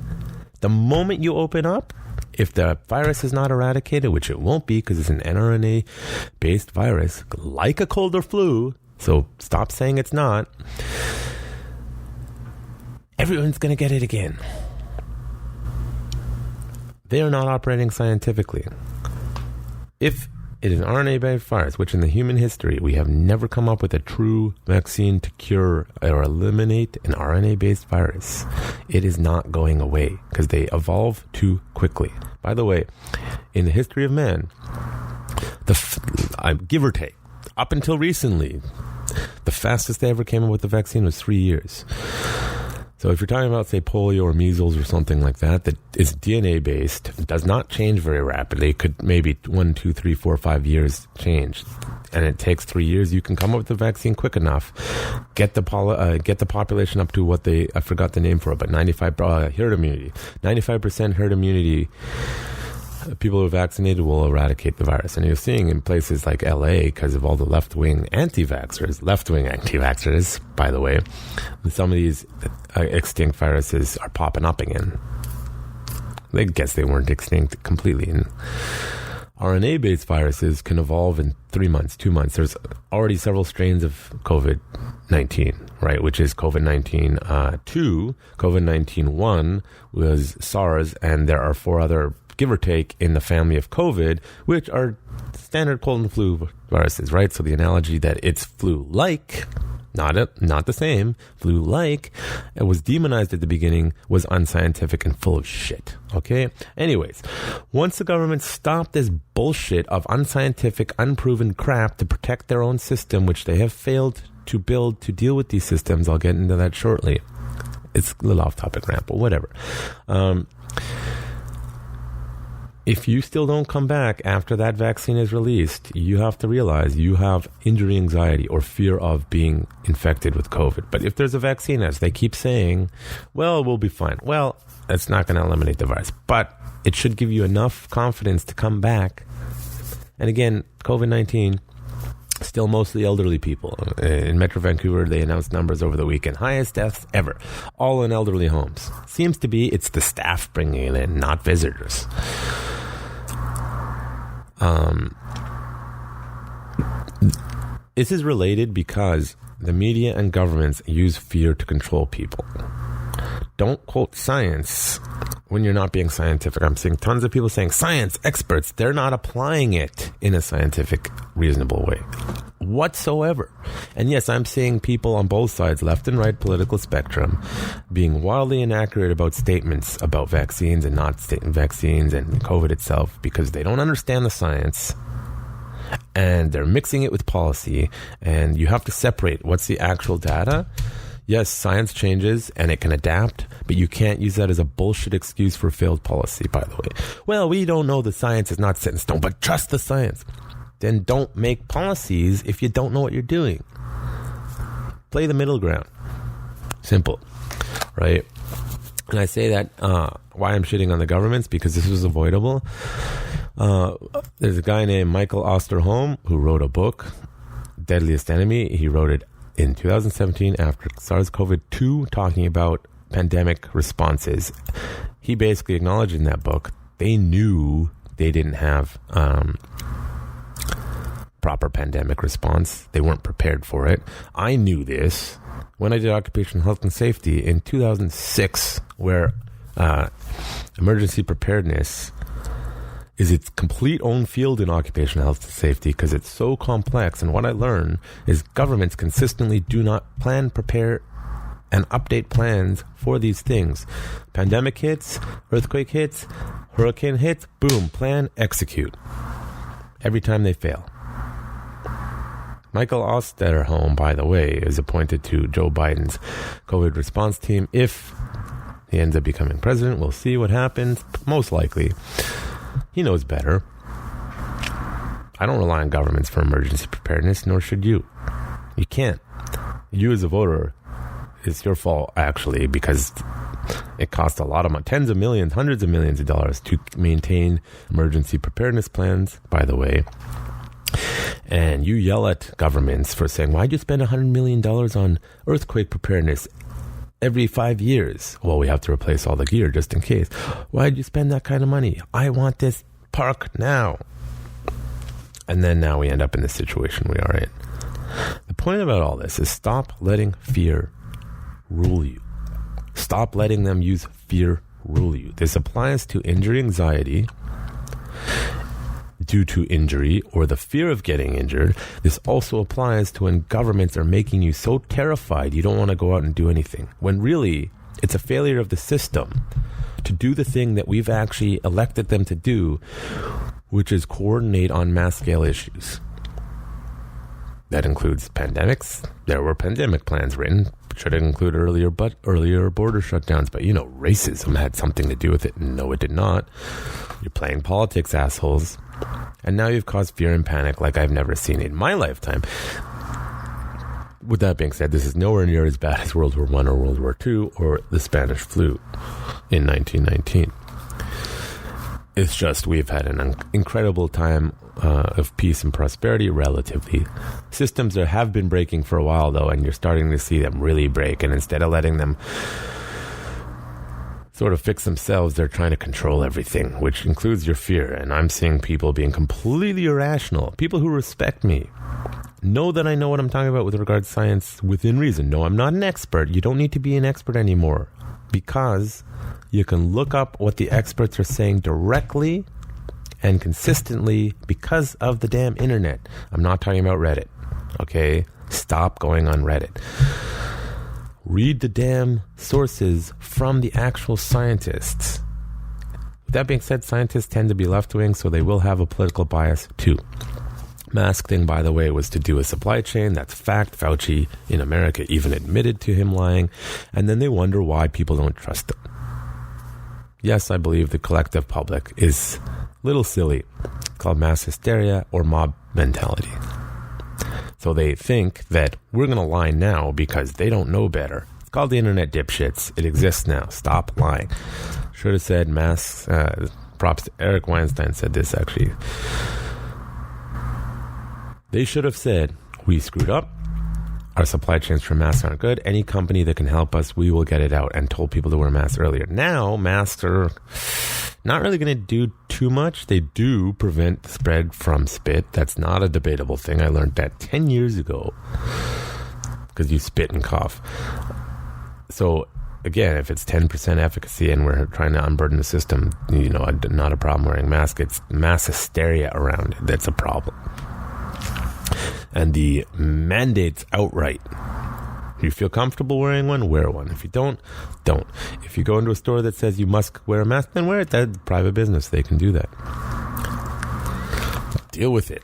The moment you open up, if the virus is not eradicated, which it won't be because it's an mRNA-based virus, like a cold or flu, so stop saying it's not, everyone's going to get it again. They are not operating scientifically. If it is an RNA-based virus, which in the human history, we have never come up with a true vaccine to cure or eliminate an RNA-based virus, it is not going away because they evolve too quickly. By the way, in the history of man, give or take, up until recently, the fastest they ever came up with the vaccine was 3 years. So if you're talking about, say, polio or measles or something like that, that is DNA-based, does not change very rapidly. It could maybe 1, 2, 3, 4, 5 years change. And it takes 3 years. You can come up with a vaccine quick enough, get the population up to what I forgot the name for it, but 95 herd immunity. 95% herd immunity. People who are vaccinated will eradicate the virus. And you're seeing in places like LA, because of all the left-wing anti-vaxxers, by the way, some of these extinct viruses are popping up again. I guess they weren't extinct completely. And RNA-based viruses can evolve in 3 months, 2 months. There's already several strains of COVID-19, right, which is COVID-19 2, COVID-19 1 was SARS, and there are 4 other, give or take, in the family of COVID, which are standard cold and flu viruses, right? So the analogy that it's flu-like, not the same, flu-like, it was demonized at the beginning, was unscientific and full of shit, okay? Anyways, once the government stopped this bullshit of unscientific, unproven crap to protect their own system, which they have failed to build to deal with these systems, I'll get into that shortly. It's a little off-topic rant, but whatever. If you still don't come back after that vaccine is released, you have to realize you have injury anxiety or fear of being infected with COVID. But if there's a vaccine, as they keep saying, well, we'll be fine. Well, it's not going to eliminate the virus, but it should give you enough confidence to come back. And again, COVID-19, still mostly elderly people. In Metro Vancouver, they announced numbers over the weekend. Highest deaths ever. All in elderly homes. Seems to be it's the staff bringing it in, not visitors. This is related because the media and governments use fear to control people. Don't quote science when you're not being scientific. I'm seeing tons of people saying science, experts. They're not applying it in a scientific, reasonable way whatsoever. And yes, I'm seeing people on both sides, left and right political spectrum, being wildly inaccurate about statements about vaccines and not vaccines and COVID itself because they don't understand the science. And they're mixing it with policy, and you have to separate what's the actual data. Yes, science changes and it can adapt, but you can't use that as a bullshit excuse for failed policy, by the way. Well, we don't know the science is not set in stone, but trust the science. Then don't make policies if you don't know what you're doing. Play the middle ground. Simple, right? And I say that why I'm shitting on the governments, because this was avoidable. There's a guy named Michael Osterholm who wrote a book, Deadliest Enemy. He wrote it in 2017 after SARS-CoV-2, talking about pandemic responses. He basically acknowledged in that book they knew they didn't have proper pandemic response. They weren't prepared for it. I knew this when I did occupational health and safety in 2006, where emergency preparedness is its complete own field in occupational health and safety because it's so complex. And what I learned is governments consistently do not plan, prepare, and update plans for these things. Pandemic hits, earthquake hits, hurricane hits, boom, plan, execute. Every time they fail. Michael Osterholm, by the way, is appointed to Joe Biden's COVID response team. If he ends up becoming president, we'll see what happens. Most likely. He knows better. I don't rely on governments for emergency preparedness, nor should you. You can't. You as a voter, it's your fault, actually, because it costs a lot of money, tens of millions, hundreds of millions of dollars to maintain emergency preparedness plans, by the way. And you yell at governments for saying, why'd you spend $100 million on earthquake preparedness every 5 years? Well, we have to replace all the gear just in case. Why'd you spend that kind of money? I want this park now. And then now we end up in the situation we are in. The point about all this is stop letting fear rule you. Stop letting them use fear rule you. This applies to injury anxiety due to injury or the fear of getting injured. This also applies to when governments are making you so terrified you don't want to go out and do anything, when really it's a failure of the system to do the thing that we've actually elected them to do, which is coordinate on mass scale issues. That includes pandemics. There were pandemic plans written. Should have included earlier border shutdowns. But, racism had something to do with it. No, it did not. You're playing politics, assholes. And now you've caused fear and panic like I've never seen in my lifetime. With that being said, this is nowhere near as bad as World War I or World War II or the Spanish flu in 1919. It's just we've had an incredible time of peace and prosperity, relatively. Systems that have been breaking for a while, though, and you're starting to see them really break. And instead of letting them sort of fix themselves, they're trying to control everything, which includes your fear. And I'm seeing people being completely irrational. People who respect me know that I know what I'm talking about with regard to science within reason. No, I'm not an expert. You don't need to be an expert anymore, because you can look up what the experts are saying directly and consistently because of the damn internet. I'm not talking about Reddit, okay? Stop going on Reddit. Read the damn sources from the actual scientists. With that being said, scientists tend to be left-wing, so they will have a political bias too. Mask thing, by the way, was to do with supply chain. That's fact. Fauci in America even admitted to him lying. And then they wonder why people don't trust him. Yes, I believe the collective public is a little silly, called mass hysteria or mob mentality. So they think that we're going to lie now because they don't know better. It's called the internet, dipshits. It exists now. Stop lying. Should have said mass. Props to Eric Weinstein said this, actually. They should have said, we screwed up. Our supply chains for masks aren't good. Any company that can help us, we will get it out, and told people to wear masks earlier. Now, masks are not really going to do too much. They do prevent the spread from spit. That's not a debatable thing. I learned that 10 years ago because you spit and cough. So, again, if it's 10% efficacy and we're trying to unburden the system, not a problem wearing masks. It's mass hysteria around it that's a problem. And the mandates outright. If you feel comfortable wearing one, wear one. If you don't. If you go into a store that says you must wear a mask, then wear it. That's private business. They can do that. Deal with it.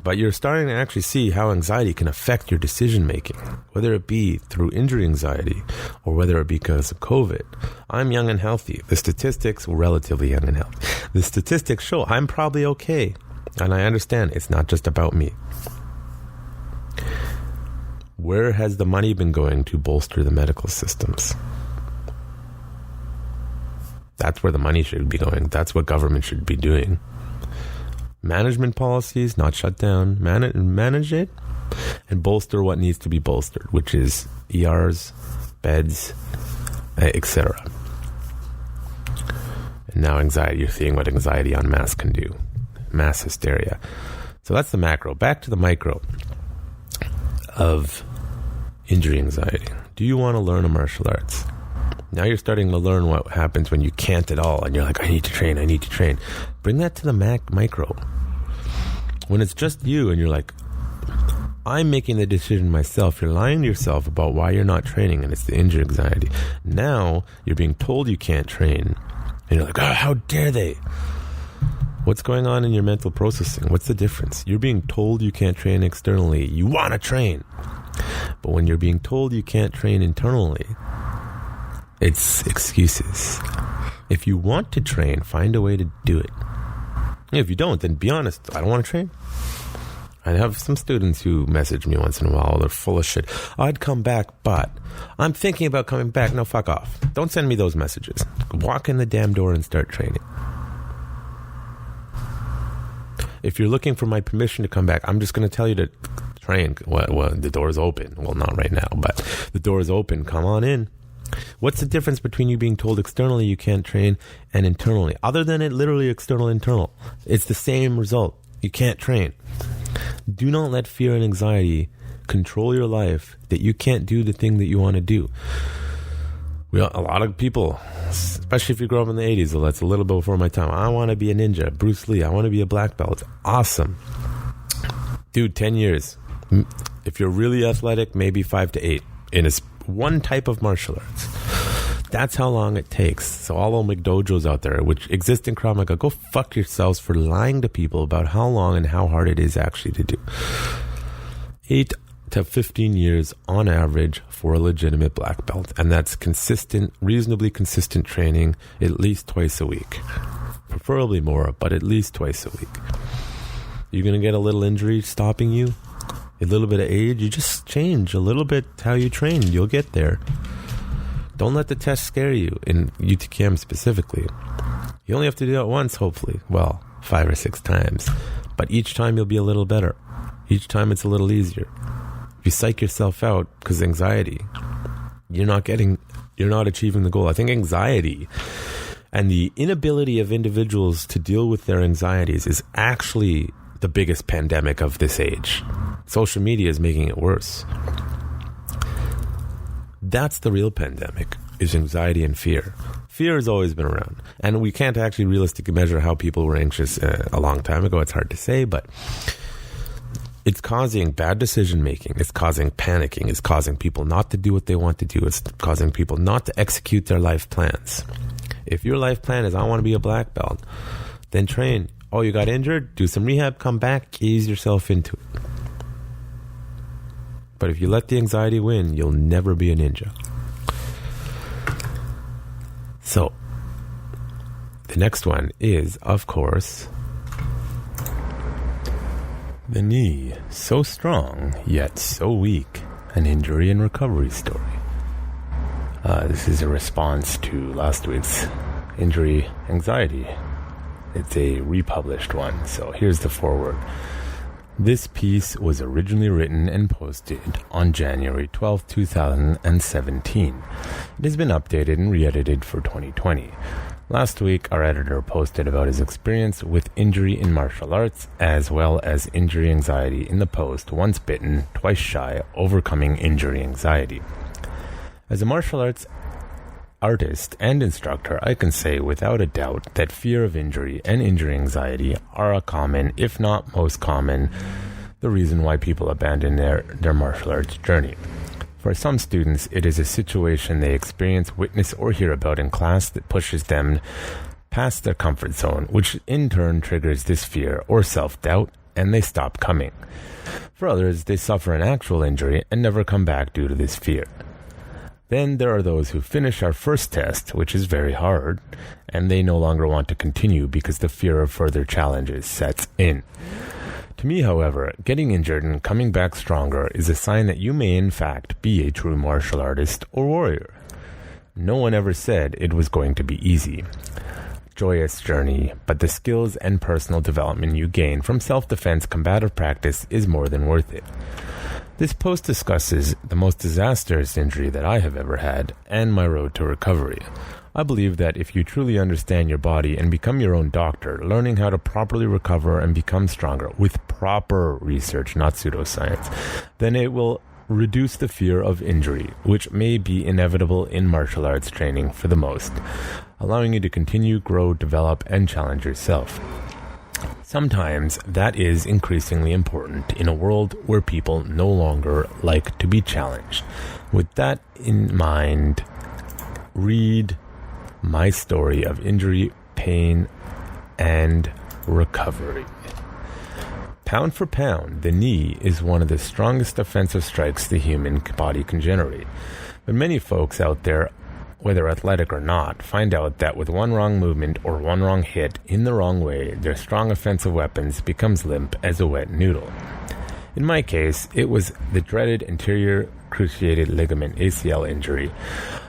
But you're starting to actually see how anxiety can affect your decision making, whether it be through injury anxiety or whether it be because of COVID. I'm young and healthy. The statistics, relatively young and healthy. The statistics show I'm probably okay. And I understand it's not just about me. Where has the money been going to bolster the medical systems? That's where the money should be going. That's what government should be doing. Management policies, not shut down. Manage it and bolster what needs to be bolstered, which is ERs, beds, etc. And now anxiety. You're seeing what anxiety on mass can do. Mass hysteria. So that's the macro. Back to the micro of injury anxiety. Do you want to learn a martial arts? Now you're starting to learn what happens when you can't at all and you're like, I need to train. Bring that to the micro. When it's just you and you're like, I'm making the decision myself. You're lying to yourself about why you're not training, and it's the injury anxiety. Now you're being told you can't train, and you're like, oh, how dare they? What's going on in your mental processing? What's the difference? You're being told you can't train externally. You want to train. But when you're being told you can't train internally, it's excuses. If you want to train, find a way to do it. If you don't, then be honest. I don't want to train. I have some students who message me once in a while. They're full of shit. I'd come back, but I'm thinking about coming back. No, fuck off. Don't send me those messages. Walk in the damn door and start training. If you're looking for my permission to come back, I'm just going to tell you to train. Well, the door is open. Well, not right now, but the door is open. Come on in. What's the difference between you being told externally you can't train and internally? Other than it literally external, internal. It's the same result. You can't train. Do not let fear and anxiety control your life that you can't do the thing that you want to do. A lot of people, especially if you grew up in the 80s, well, that's a little bit before my time. I want to be a ninja, Bruce Lee. I want to be a black belt. Awesome. Dude, 10 years. If you're really athletic, maybe 5 to 8 in one type of martial arts. That's how long it takes. So all the McDojos out there, which exist in Krav Maga, go fuck yourselves for lying to people about how long and how hard it is actually to do. 8 to 15 years on average for a legitimate black belt. And that's consistent, reasonably consistent training at least twice a week. Preferably more, but at least twice a week. You're going to get a little injury stopping you, a little bit of age. You just change a little bit how you train. You'll get there. Don't let the test scare you, in UTKM specifically. You only have to do it once, hopefully. Well, 5 or 6 times. But each time you'll be a little better. Each time it's a little easier. If you psych yourself out because anxiety, you're not achieving the goal. I think anxiety and the inability of individuals to deal with their anxieties is actually the biggest pandemic of this age. Social media is making it worse. That's the real pandemic, is anxiety and fear. Fear has always been around. And we can't actually realistically measure how people were anxious a long time ago. It's hard to say, but it's causing bad decision making. It's causing panicking. It's causing people not to do what they want to do. It's causing people not to execute their life plans. If your life plan is, I want to be a black belt, then train. Oh, you got injured? Do some rehab, come back, ease yourself into it. But if you let the anxiety win, you'll never be a ninja. So, the next one is, of course, the knee, so strong, yet so weak, an injury and recovery story. This is a response to last week's injury anxiety. It's a republished one, so here's the foreword. This piece was originally written and posted on January 12, 2017. It has been updated and re-edited for 2020. Last week, our editor posted about his experience with injury in martial arts, as well as injury anxiety in the post, Once Bitten, Twice Shy, Overcoming Injury Anxiety. As a martial arts artist and instructor, I can say without a doubt that fear of injury and injury anxiety are a common, if not most common, the reason why people abandon their martial arts journey. For some students, it is a situation they experience, witness, or hear about in class that pushes them past their comfort zone, which in turn triggers this fear or self-doubt, and they stop coming. For others, they suffer an actual injury and never come back due to this fear. Then there are those who finish our first test, which is very hard, and they no longer want to continue because the fear of further challenges sets in. To me, however, getting injured and coming back stronger is a sign that you may in fact be a true martial artist or warrior. No one ever said it was going to be easy. Joyous journey, but the skills and personal development you gain from self-defense combative practice is more than worth it. This post discusses the most disastrous injury that I have ever had and my road to recovery. I believe that if you truly understand your body and become your own doctor, learning how to properly recover and become stronger with proper research, not pseudoscience, then it will reduce the fear of injury, which may be inevitable in martial arts training for the most, allowing you to continue, grow, develop, and challenge yourself. Sometimes that is increasingly important in a world where people no longer like to be challenged. With that in mind, read my story of injury, pain, and recovery. Pound for pound, the knee is one of the strongest offensive strikes the human body can generate. But many folks out there, whether athletic or not, find out that with one wrong movement or one wrong hit in the wrong way, their strong offensive weapons becomes limp as a wet noodle. In my case, it was the dreaded anterior cruciate ligament ACL injury.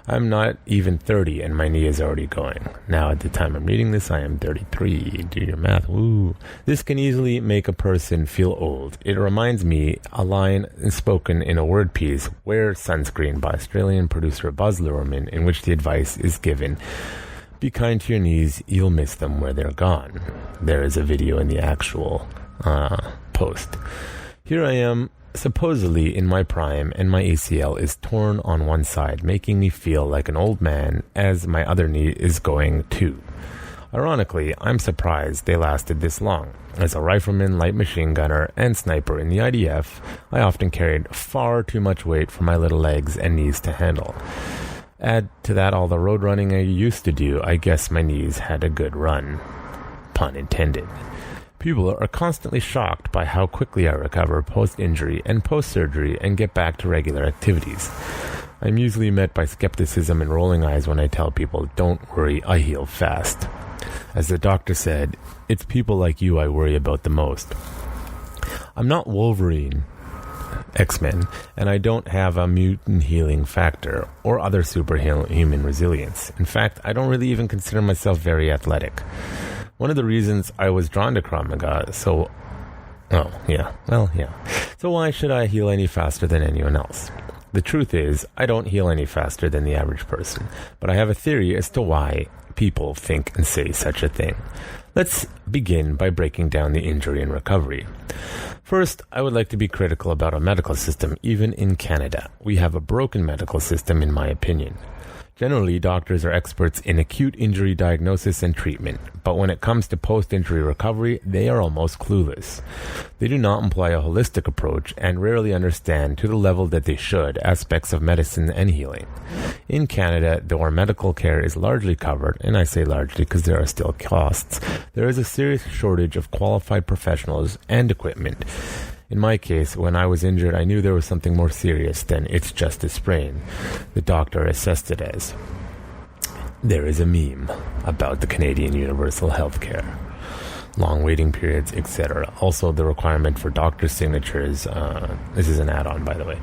I'm not even 30 and my knee is already going. Now at the time I'm reading this, I am 33. Do your math. Woo. This can easily make a person feel old. It reminds me a line spoken in a word piece, Wear Sunscreen, by Australian producer Buzz Luhrmann, in which the advice is given, be kind to your knees, you'll miss them where they're gone. There is a video in the actual post. Here I am, supposedly in my prime, and my ACL is torn on one side, making me feel like an old man as my other knee is going too. Ironically, I'm surprised they lasted this long. As a rifleman, light machine gunner, and sniper in the IDF, I often carried far too much weight for my little legs and knees to handle. Add to that all the road running I used to do, I guess my knees had a good run. Pun intended. People are constantly shocked by how quickly I recover post-injury and post-surgery and get back to regular activities. I'm usually met by skepticism and rolling eyes when I tell people, don't worry, I heal fast. As the doctor said, it's people like you I worry about the most. I'm not Wolverine, X-Men, and I don't have a mutant healing factor or other superhuman resilience. In fact, I don't really even consider myself very athletic. One of the reasons I was drawn to Krav Maga, so why should I heal any faster than anyone else? The truth is, I don't heal any faster than the average person, but I have a theory as to why people think and say such a thing. Let's begin by breaking down the injury and recovery. First, I would like to be critical about our medical system, even in Canada. We have a broken medical system, in my opinion. Generally, doctors are experts in acute injury diagnosis and treatment, but when it comes to post-injury recovery, they are almost clueless. They do not employ a holistic approach and rarely understand, to the level that they should, aspects of medicine and healing. In Canada, though our medical care is largely covered, and I say largely because there are still costs, there is a serious shortage of qualified professionals and equipment. In my case, when I was injured, I knew there was something more serious than it's just a sprain. The doctor assessed it as. There is a meme about the Canadian Universal Healthcare. Long waiting periods, etc. Also, the requirement for doctor signatures, this is an add-on, by the way,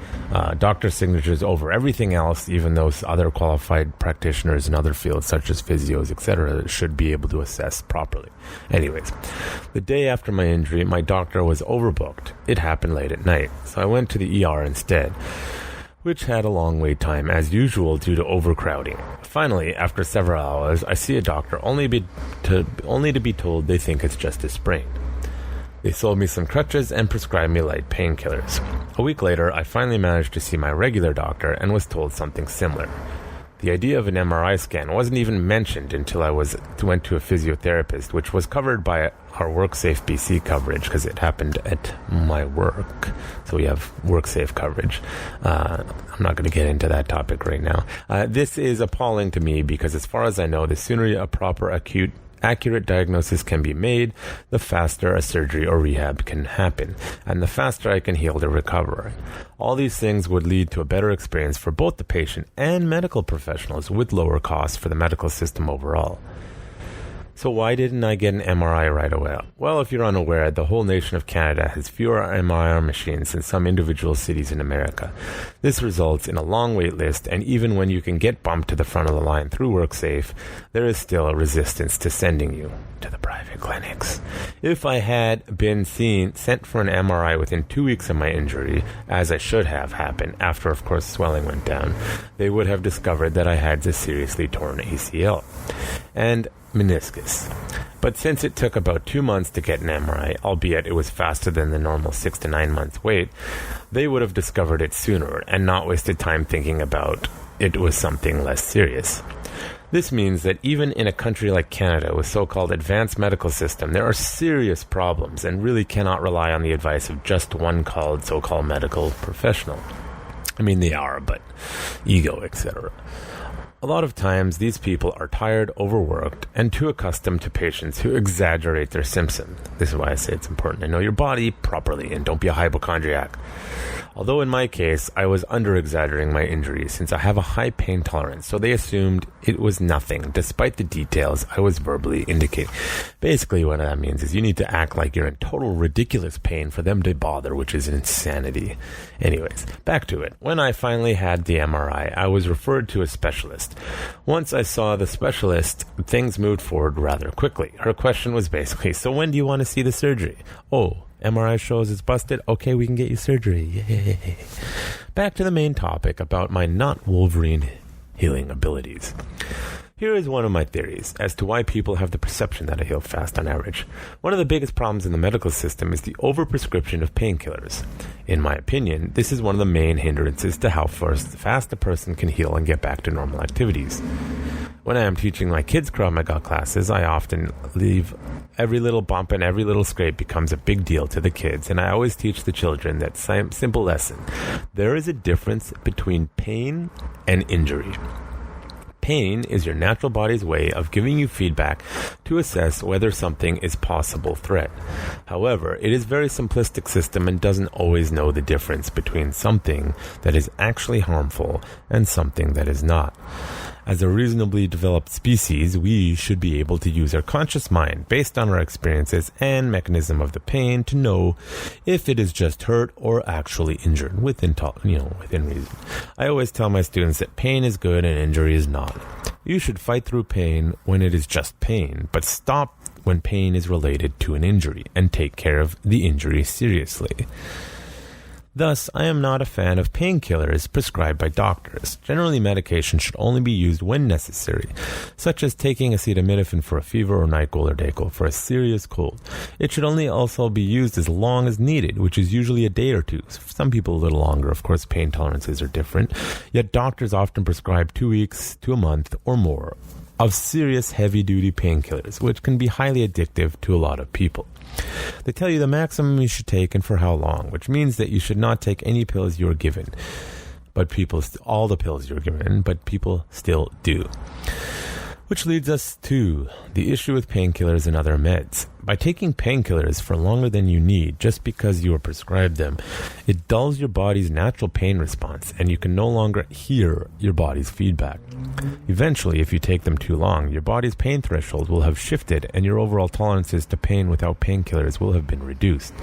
doctor signatures over everything else, even those other qualified practitioners in other fields, such as physios, etc., should be able to assess properly. Anyways, the day after my injury, my doctor was overbooked. It happened late at night, so I went to the ER instead, which had a long wait time, as usual, due to overcrowding. Finally, after several hours, I see a doctor only to be told they think it's just a sprain. They sold me some crutches and prescribed me light painkillers. A week later, I finally managed to see my regular doctor and was told something similar. The idea of an MRI scan wasn't even mentioned until I went to a physiotherapist, which was covered by our WorkSafe BC coverage because it happened at my work. So we have WorkSafe coverage. I'm not going to get into that topic right now. This is appalling to me because, as far as I know, the sooner a proper accurate diagnosis can be made, the faster a surgery or rehab can happen, and the faster I can heal to recover. All these things would lead to a better experience for both the patient and medical professionals, with lower costs for the medical system overall. So why didn't I get an MRI right away? Well, if you're unaware, the whole nation of Canada has fewer MRI machines than some individual cities in America. This results in a long wait list, and even when you can get bumped to the front of the line through WorkSafe, there is still a resistance to sending you to the private clinics. If I had been sent for an MRI within 2 weeks of my injury, as I should have happened, after of course swelling went down, they would have discovered that I had a seriously torn ACL and meniscus. But since it took about 2 months to get an MRI, albeit it was faster than the normal 6 to 9 months wait, they would have discovered it sooner and not wasted time thinking about it was something less serious. This means that even in a country like Canada with so-called advanced medical system, there are serious problems and really cannot rely on the advice of just one so-called medical professional. I mean, they are, but ego, etc. A lot of times, these people are tired, overworked, and too accustomed to patients who exaggerate their symptoms. This is why I say it's important to know your body properly and don't be a hypochondriac. Although in my case, I was under-exaggerating my injury since I have a high pain tolerance, so they assumed it was nothing, despite the details I was verbally indicating. Basically, what that means is you need to act like you're in total ridiculous pain for them to bother, which is insanity. Anyways, back to it. When I finally had the MRI, I was referred to a specialist. Once I saw the specialist, things moved forward rather quickly. Her question was basically, so when do you want to see the surgery? Oh, MRI shows it's busted. Okay, we can get you surgery. Yay. Back to the main topic about my not Wolverine healing abilities. Here is one of my theories as to why people have the perception that I heal fast on average. One of the biggest problems in the medical system is the overprescription of painkillers. In my opinion, this is one of the main hindrances to how fast a person can heal and get back to normal activities. When I am teaching my kids Krav Maga classes, I often leave every little bump and every little scrape becomes a big deal to the kids, and I always teach the children that simple lesson. There is a difference between pain and injury. Pain is your natural body's way of giving you feedback to assess whether something is possible threat. However, it is a very simplistic system and doesn't always know the difference between something that is actually harmful and something that is not. As a reasonably developed species, we should be able to use our conscious mind based on our experiences and mechanism of the pain to know if it is just hurt or actually injured within reason. I always tell my students that pain is good and injury is not. You should fight through pain when it is just pain, but stop when pain is related to an injury and take care of the injury seriously. Thus, I am not a fan of painkillers prescribed by doctors. Generally, medication should only be used when necessary, such as taking acetaminophen for a fever or Nyquil or Dayquil for a serious cold. It should only also be used as long as needed, which is usually a day or two. For some people, a little longer. Of course, pain tolerances are different. Yet doctors often prescribe 2 weeks to a month or more of serious heavy-duty painkillers, which can be highly addictive to a lot of people. They tell you the maximum you should take and for how long, which means that you should not take any pills you are given. All the pills you're given, but people still do. Which leads us to the issue with painkillers and other meds. By taking painkillers for longer than you need just because you are prescribed them, it dulls your body's natural pain response and you can no longer hear your body's feedback. Eventually, if you take them too long, your body's pain threshold will have shifted and your overall tolerances to pain without painkillers will have been reduced.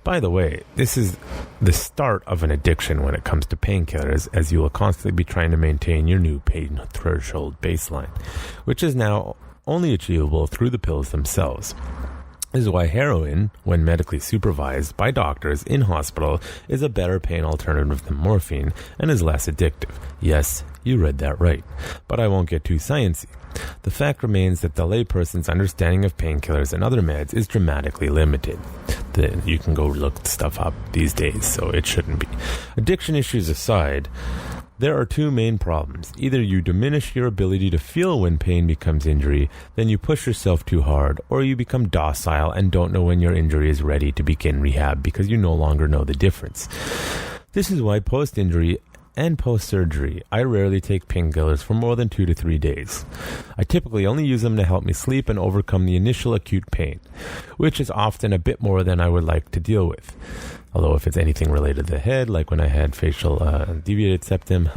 By the way, this is the start of an addiction when it comes to painkillers, as you will constantly be trying to maintain your new pain threshold baseline, which is now only achievable through the pills themselves. This is why heroin, when medically supervised by doctors in hospital, is a better pain alternative than morphine and is less addictive. Yes, you read that right, but I won't get too sciencey. The fact remains that the layperson's understanding of painkillers and other meds is dramatically limited. You can go look stuff up these days, so it shouldn't be. Addiction issues aside, there are two main problems. Either you diminish your ability to feel when pain becomes injury, then you push yourself too hard, or you become docile and don't know when your injury is ready to begin rehab because you no longer know the difference. This is why post-injury and post-surgery, I rarely take painkillers for more than 2 to 3 days. I typically only use them to help me sleep and overcome the initial acute pain, which is often a bit more than I would like to deal with. Although if it's anything related to the head, like when I had facial deviated septum,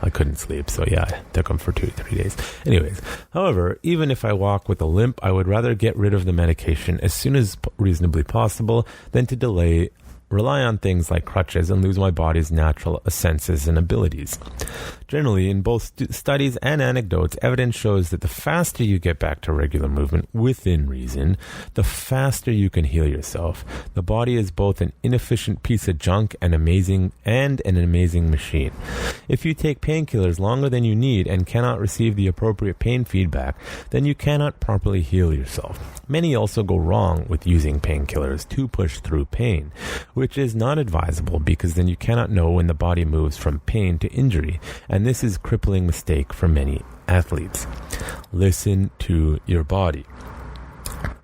I couldn't sleep, so yeah, I took them for 2 to 3 days. Anyways, however, even if I walk with a limp, I would rather get rid of the medication as soon as reasonably possible than to rely on things like crutches and lose my body's natural senses and abilities. Generally, in both studies and anecdotes, evidence shows that the faster you get back to regular movement within reason, the faster you can heal yourself. The body is both an inefficient piece of junk and an amazing machine. If you take painkillers longer than you need and cannot receive the appropriate pain feedback, then you cannot properly heal yourself. Many also go wrong with using painkillers to push through pain, which is not advisable because then you cannot know when the body moves from pain to injury, and this is a crippling mistake for many athletes. Listen to your body.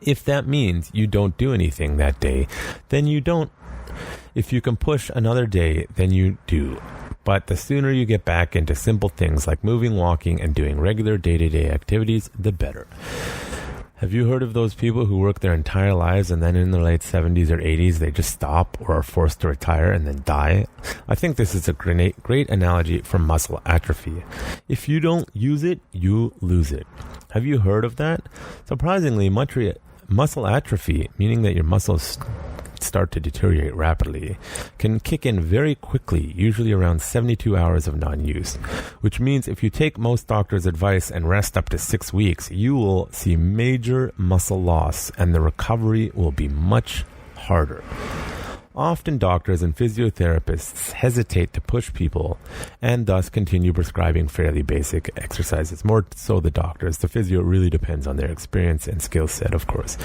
If that means you don't do anything that day, then you don't. If you can push another day, then you do. But the sooner you get back into simple things like moving, walking, and doing regular day-to-day activities, the better. Have you heard of those people who work their entire lives and then in their late 70s or 80s they just stop or are forced to retire and then die? I think this is a great analogy for muscle atrophy. If you don't use it, you lose it. Have you heard of that? Surprisingly, muscle atrophy, meaning that your muscles start to deteriorate rapidly, can kick in very quickly, usually around 72 hours of non-use, which means if you take most doctors' advice and rest up to 6 weeks, you will see major muscle loss and the recovery will be much harder. Often doctors and physiotherapists hesitate to push people and thus continue prescribing fairly basic exercises. More so the doctors. The physio really depends on their experience and skill set, of course,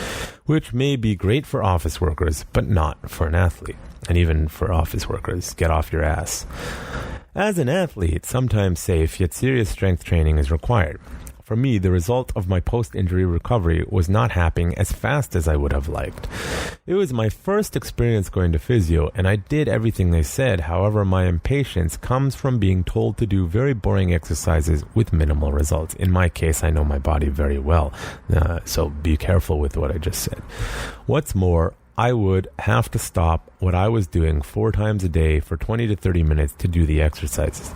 which may be great for office workers, but not for an athlete. And even for office workers, get off your ass. As an athlete, sometimes safe yet serious strength training is required. For me, the result of my post-injury recovery was not happening as fast as I would have liked. It was my first experience going to physio, and I did everything they said. However, my impatience comes from being told to do very boring exercises with minimal results. In my case, I know my body very well, so be careful with what I just said. What's more, I would have to stop what I was doing 4 times a day for 20 to 30 minutes to do the exercises.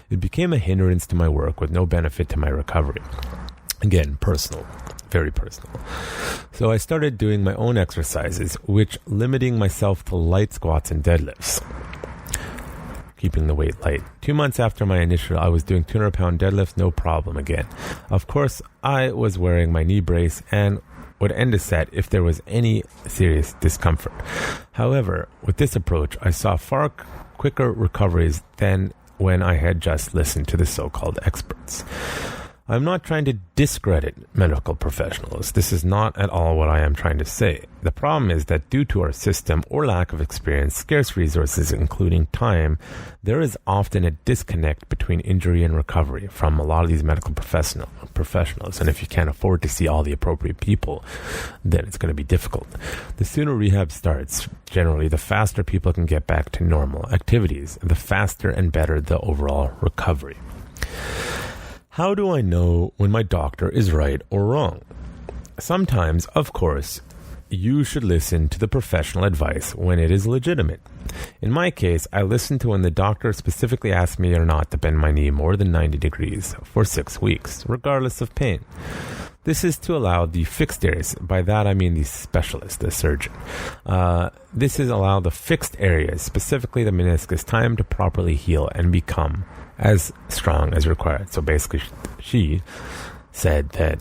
It became a hindrance to my work with no benefit to my recovery. Again, personal, very personal. So I started doing my own exercises, which limiting myself to light squats and deadlifts, keeping the weight light. 2 months after my initial, I was doing 200-pound deadlifts, no problem again. Of course, I was wearing my knee brace and would end a set if there was any serious discomfort. However, with this approach, I saw far quicker recoveries than when I had just listened to the so-called experts. I'm not trying to discredit medical professionals. This is not at all what I am trying to say. The problem is that due to our system or lack of experience, scarce resources, including time, there is often a disconnect between injury and recovery from a lot of these medical professionals. And if you can't afford to see all the appropriate people, then it's going to be difficult. The sooner rehab starts, generally, the faster people can get back to normal activities, the faster and better the overall recovery. How do I know when my doctor is right or wrong? Sometimes, of course, you should listen to the professional advice when it is legitimate. In my case, I listened to when the doctor specifically asked me or not to bend my knee more than 90 degrees for 6 weeks, regardless of pain. This is to allow the fixed areas, by that I mean the specialist, the surgeon. This is allow the fixed areas, specifically the meniscus, time to properly heal and become as strong as required. So basically, she said that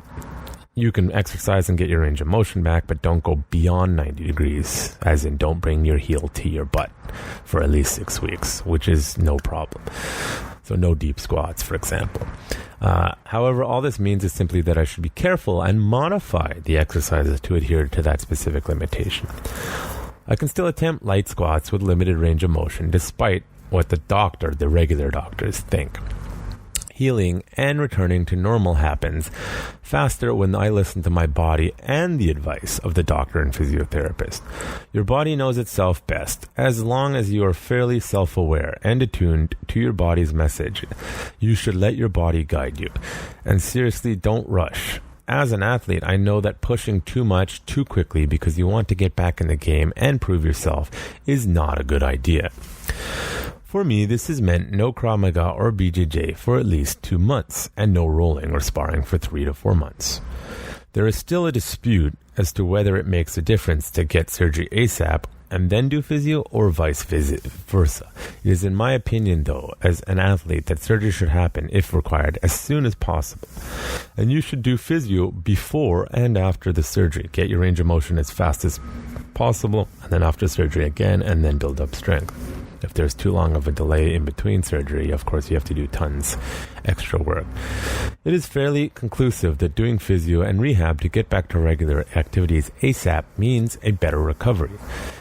you can exercise and get your range of motion back, but don't go beyond 90 degrees, as in don't bring your heel to your butt for at least 6 weeks, which is no problem. So no deep squats, for example. However, all this means is simply that I should be careful and modify the exercises to adhere to that specific limitation. I can still attempt light squats with limited range of motion, despite what the regular doctors think. Healing and returning to normal happens faster when I listen to my body and the advice of the doctor and physiotherapist. Your body knows itself best. As long as you are fairly self-aware and attuned to your body's message, you should let your body guide you. And seriously, don't rush. As an athlete, I know that pushing too much too quickly because you want to get back in the game and prove yourself is not a good idea. For me, this has meant no Krav Maga or BJJ for at least 2 months, and no rolling or sparring for 3 to 4 months. There is still a dispute as to whether it makes a difference to get surgery ASAP and then do physio, or vice versa. It is in my opinion, though, as an athlete, that surgery should happen, if required, as soon as possible. And you should do physio before and after the surgery. Get your range of motion as fast as possible, and then after surgery again, and then build up strength. If there's too long of a delay in between surgery, of course, you have to do tons extra work. It is fairly conclusive that doing physio and rehab to get back to regular activities ASAP means a better recovery.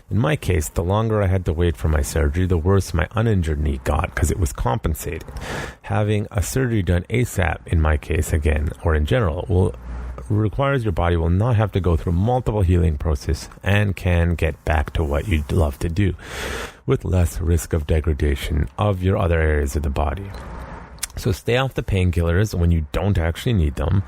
In my case, the longer I had to wait for my surgery, the worse my uninjured knee got because it was compensating. Having a surgery done ASAP, in my case again, or in general, requires your body will not have to go through multiple healing process and can get back to what you'd love to do with less risk of degradation of your other areas of the body. So stay off the painkillers when you don't actually need them,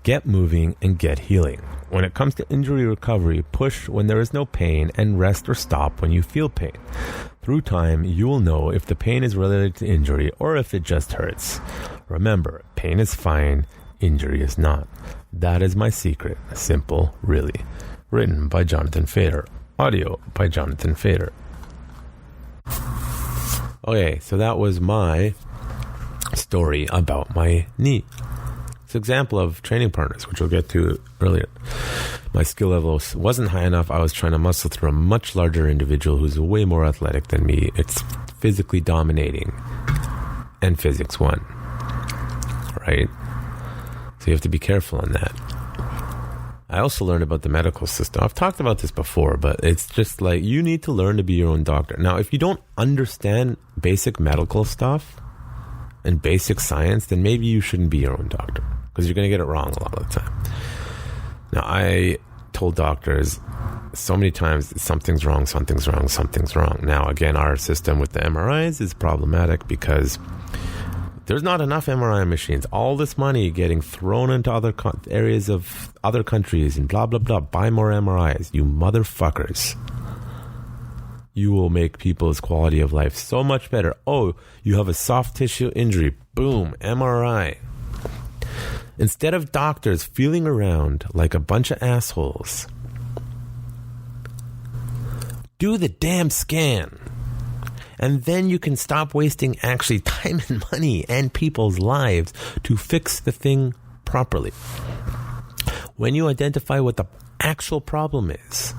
get moving and get healing. When it comes to injury recovery, push when there is no pain and rest or stop when you feel pain. Through time, you will know if the pain is related to injury or if it just hurts. Remember, pain is fine, injury is not. That is my secret. Simple, really. Written by Jonathan Fader. Audio by Jonathan Fader. Okay, so that was my story about my knee. It's an example of training partners, which we'll get to earlier. My skill level wasn't high enough. I was trying to muscle through a much larger individual who's way more athletic than me. It's physically dominating and physics won, right? So you have to be careful on that. I also learned about the medical system. I've talked about this before, but it's just like you need to learn to be your own doctor. Now, if you don't understand basic medical stuff and basic science, then maybe you shouldn't be your own doctor because you're going to get it wrong a lot of the time. Now, I told doctors so many times something's wrong. Now, again, our system with the MRIs is problematic because there's not enough MRI machines. All this money getting thrown into other areas of other countries and blah, blah, blah. Buy more MRIs, you motherfuckers. You will make people's quality of life so much better. Oh, you have a soft tissue injury. Boom, MRI. Instead of doctors feeling around like a bunch of assholes, do the damn scan. And then you can stop wasting actually time and money and people's lives to fix the thing properly. When you identify what the actual problem is,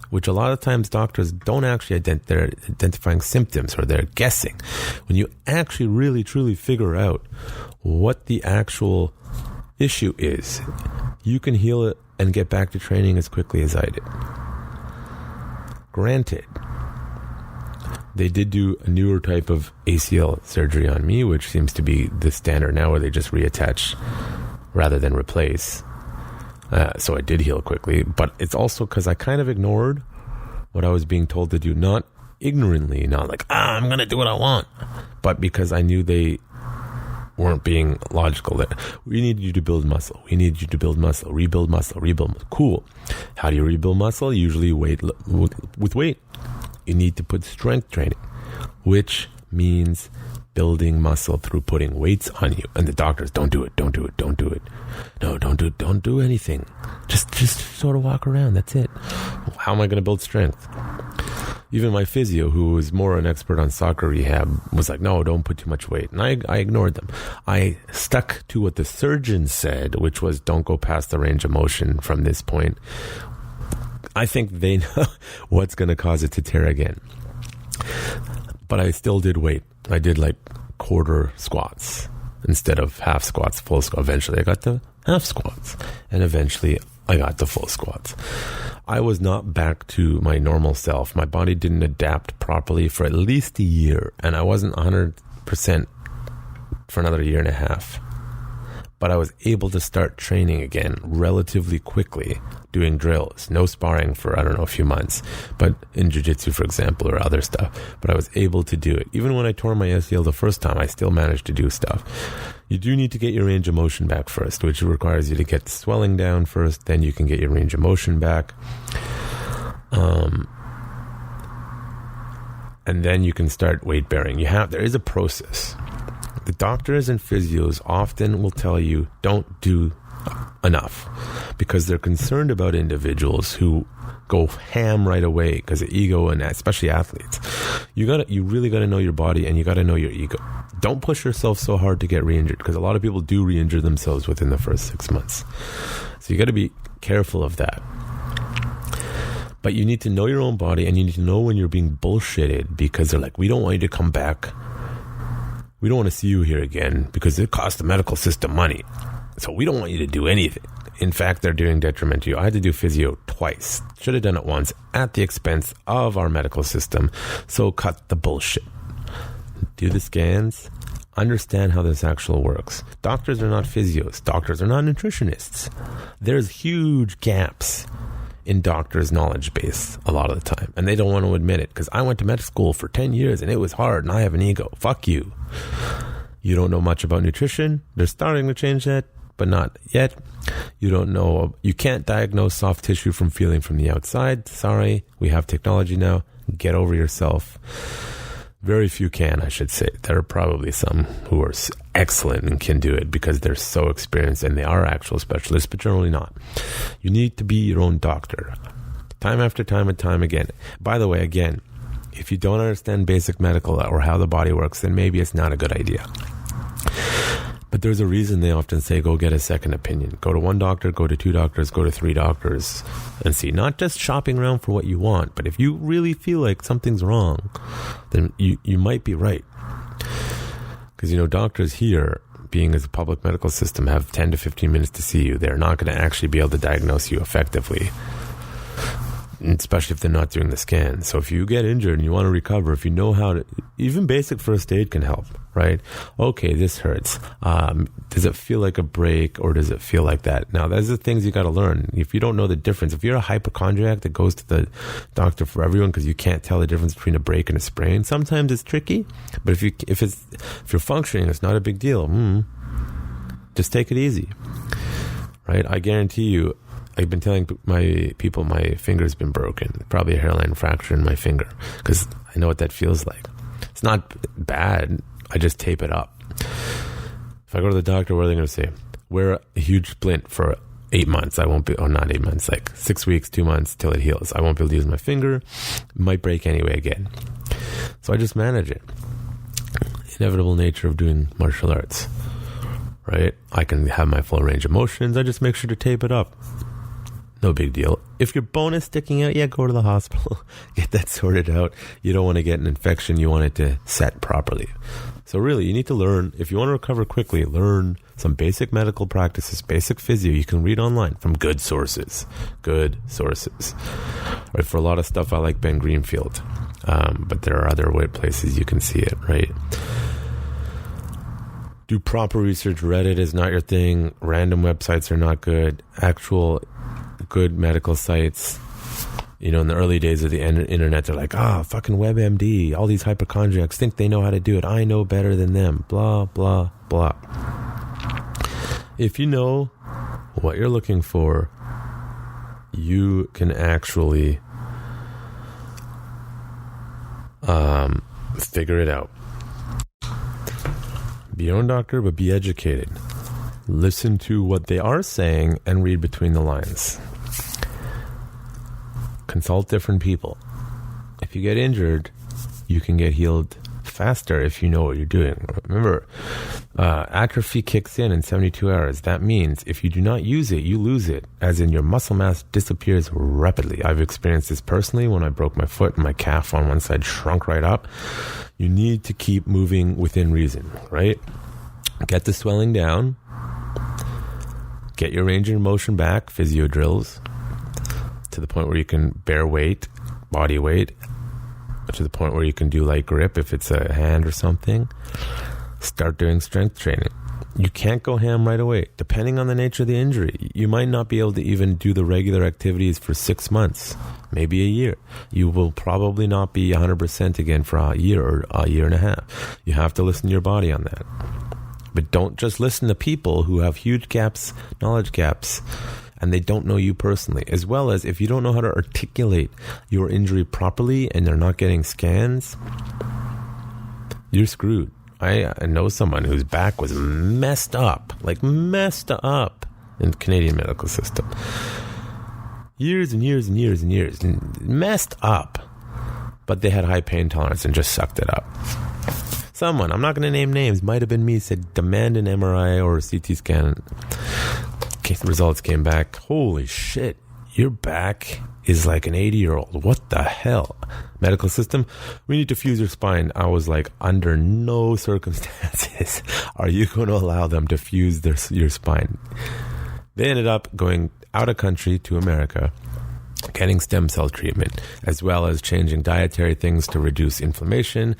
which a lot of times doctors don't actually they're identifying symptoms or they're guessing. When you actually really truly figure out what the actual issue is, you can heal it and get back to training as quickly as I did. Granted, they did do a newer type of ACL surgery on me, which seems to be the standard now, where they just reattach rather than replace. So I did heal quickly, but it's also because I kind of ignored what I was being told to do, not ignorantly, not like, I'm going to do what I want, but because I knew they weren't being logical. That we need you to build muscle. We need you to build muscle, rebuild muscle, rebuild muscle. Cool. How do you rebuild muscle? Usually with weight. You need to put strength training, which means building muscle through putting weights on you. And the doctors, don't do it. No, don't do anything. Just sort of walk around. That's it. How am I going to build strength? Even my physio, who was more an expert on soccer rehab, was like, no, don't put too much weight. And I ignored them. I stuck to what the surgeon said, which was don't go past the range of motion from this point. I think they know what's going to cause it to tear again. But I still did weight. I did like quarter squats instead of half squats, full squat. Eventually I got to half squats. And eventually I got to full squats. I was not back to my normal self. My body didn't adapt properly for at least a year. And I wasn't 100% for another year and a half. But I was able to start training again relatively quickly, doing drills, no sparring for, a few months, but in jiu-jitsu, for example, or other stuff. But I was able to do it. Even when I tore my ACL the first time, I still managed to do stuff. You do need to get your range of motion back first, which requires you to get the swelling down first, then you can get your range of motion back. And then you can start weight bearing. There is a process. The doctors and physios often will tell you don't do enough because they're concerned about individuals who go ham right away because of ego, and especially athletes. You really got to know your body and you got to know your ego. Don't push yourself so hard to get re-injured because a lot of people do re-injure themselves within the first 6 months. So you got to be careful of that. But you need to know your own body and you need to know when you're being bullshitted because they're like, we don't want you to come back. We don't want to see you here again because it costs the medical system money. So we don't want you to do anything. In fact, they're doing detriment to you. I had to do physio twice. Should have done it once at the expense of our medical system. So cut the bullshit. Do the scans. Understand how this actually works. Doctors are not physios. Doctors are not nutritionists. There's huge gaps in doctors' knowledge base a lot of the time. And they don't want to admit it because I went to med school for 10 years and it was hard and I have an ego. Fuck you. You don't know much about nutrition. They're starting to change that, but not yet. You don't know. You can't diagnose soft tissue from feeling from the outside. Sorry. We have technology now. Get over yourself. Very few can, I should say. There are probably some who are excellent and can do it because they're so experienced and they are actual specialists, but generally not. You need to be your own doctor. Time after time and time again. By the way, again, if you don't understand basic medical or how the body works, then maybe it's not a good idea. But there's a reason they often say go get a second opinion. Go to one doctor, go to 2 doctors, go to 3 doctors and see. Not just shopping around for what you want, but if you really feel like something's wrong, then you might be right. Because, doctors here, being as a public medical system, have 10 to 15 minutes to see you. They're not going to actually be able to diagnose you effectively, especially if they're not doing the scan. So if you get injured and you want to recover, if you know how to, even basic first aid can help, right? Okay, this hurts. Does it feel like a break or does it feel like that? Now, those are the things you got to learn. If you don't know the difference, if you're a hypochondriac that goes to the doctor for everyone because you can't tell the difference between a break and a sprain, sometimes it's tricky. But if you're functioning, it's not a big deal. Just take it easy, right? I guarantee you, I've been telling my people my finger's been broken. Probably a hairline fracture in my finger because I know what that feels like. It's not bad. I just tape it up. If I go to the doctor, what are they going to say? Wear a huge splint for 8 months. I won't be, or not 8 months, like 6 weeks, 2 months till it heals. I won't be able to use my finger. It might break anyway again. So I just manage it. Inevitable nature of doing martial arts, right? I can have my full range of motions. I just make sure to tape it up. No big deal. If your bone is sticking out, go to the hospital. Get that sorted out. You don't want to get an infection. You want it to set properly. So really, you need to learn. If you want to recover quickly, learn some basic medical practices, basic physio. You can read online from good sources. Good sources. Right, for a lot of stuff, I like Ben Greenfield. But there are other places you can see it, right? Do proper research. Reddit is not your thing. Random websites are not good. Actual good medical sites, in the early days of the internet, they're like, fucking WebMD, all these hypochondriacs think they know how to do it. I know better than them, blah, blah, blah. If you know what you're looking for, you can actually figure it out. Be your own doctor, but be educated. Listen to what they are saying and read between the lines. Consult different people. If you get injured, you can get healed faster if you know what you're doing. Remember, atrophy kicks in 72 hours. That means if you do not use it, you lose it, as in your muscle mass disappears rapidly. I've experienced this personally when I broke my foot and my calf on one side shrunk right up. You need to keep moving within reason, right? Get the swelling down. Get your range of motion back, physio drills, to the point where you can bear weight, body weight, to the point where you can do light grip if it's a hand or something. Start doing strength training. You can't go ham right away. Depending on the nature of the injury, you might not be able to even do the regular activities for 6 months, maybe a year. You will probably not be 100% again for a year or a year and a half. You have to listen to your body on that. But don't just listen to people who have huge gaps, knowledge gaps, and they don't know you personally. As well as if you don't know how to articulate your injury properly and they're not getting scans, you're screwed. I know someone whose back was messed up in the Canadian medical system. Years and years and years and years. Messed up. But they had high pain tolerance and just sucked it up. Someone, I'm not going to name names, might have been me, said demand an MRI or a CT scan. Results came back. Holy shit, your back is like an 80-year-old. What the hell? Medical system, we need to fuse your spine. I was like, under no circumstances are you going to allow them to fuse your spine. They ended up going out of country to America, getting stem cell treatment, as well as changing dietary things to reduce inflammation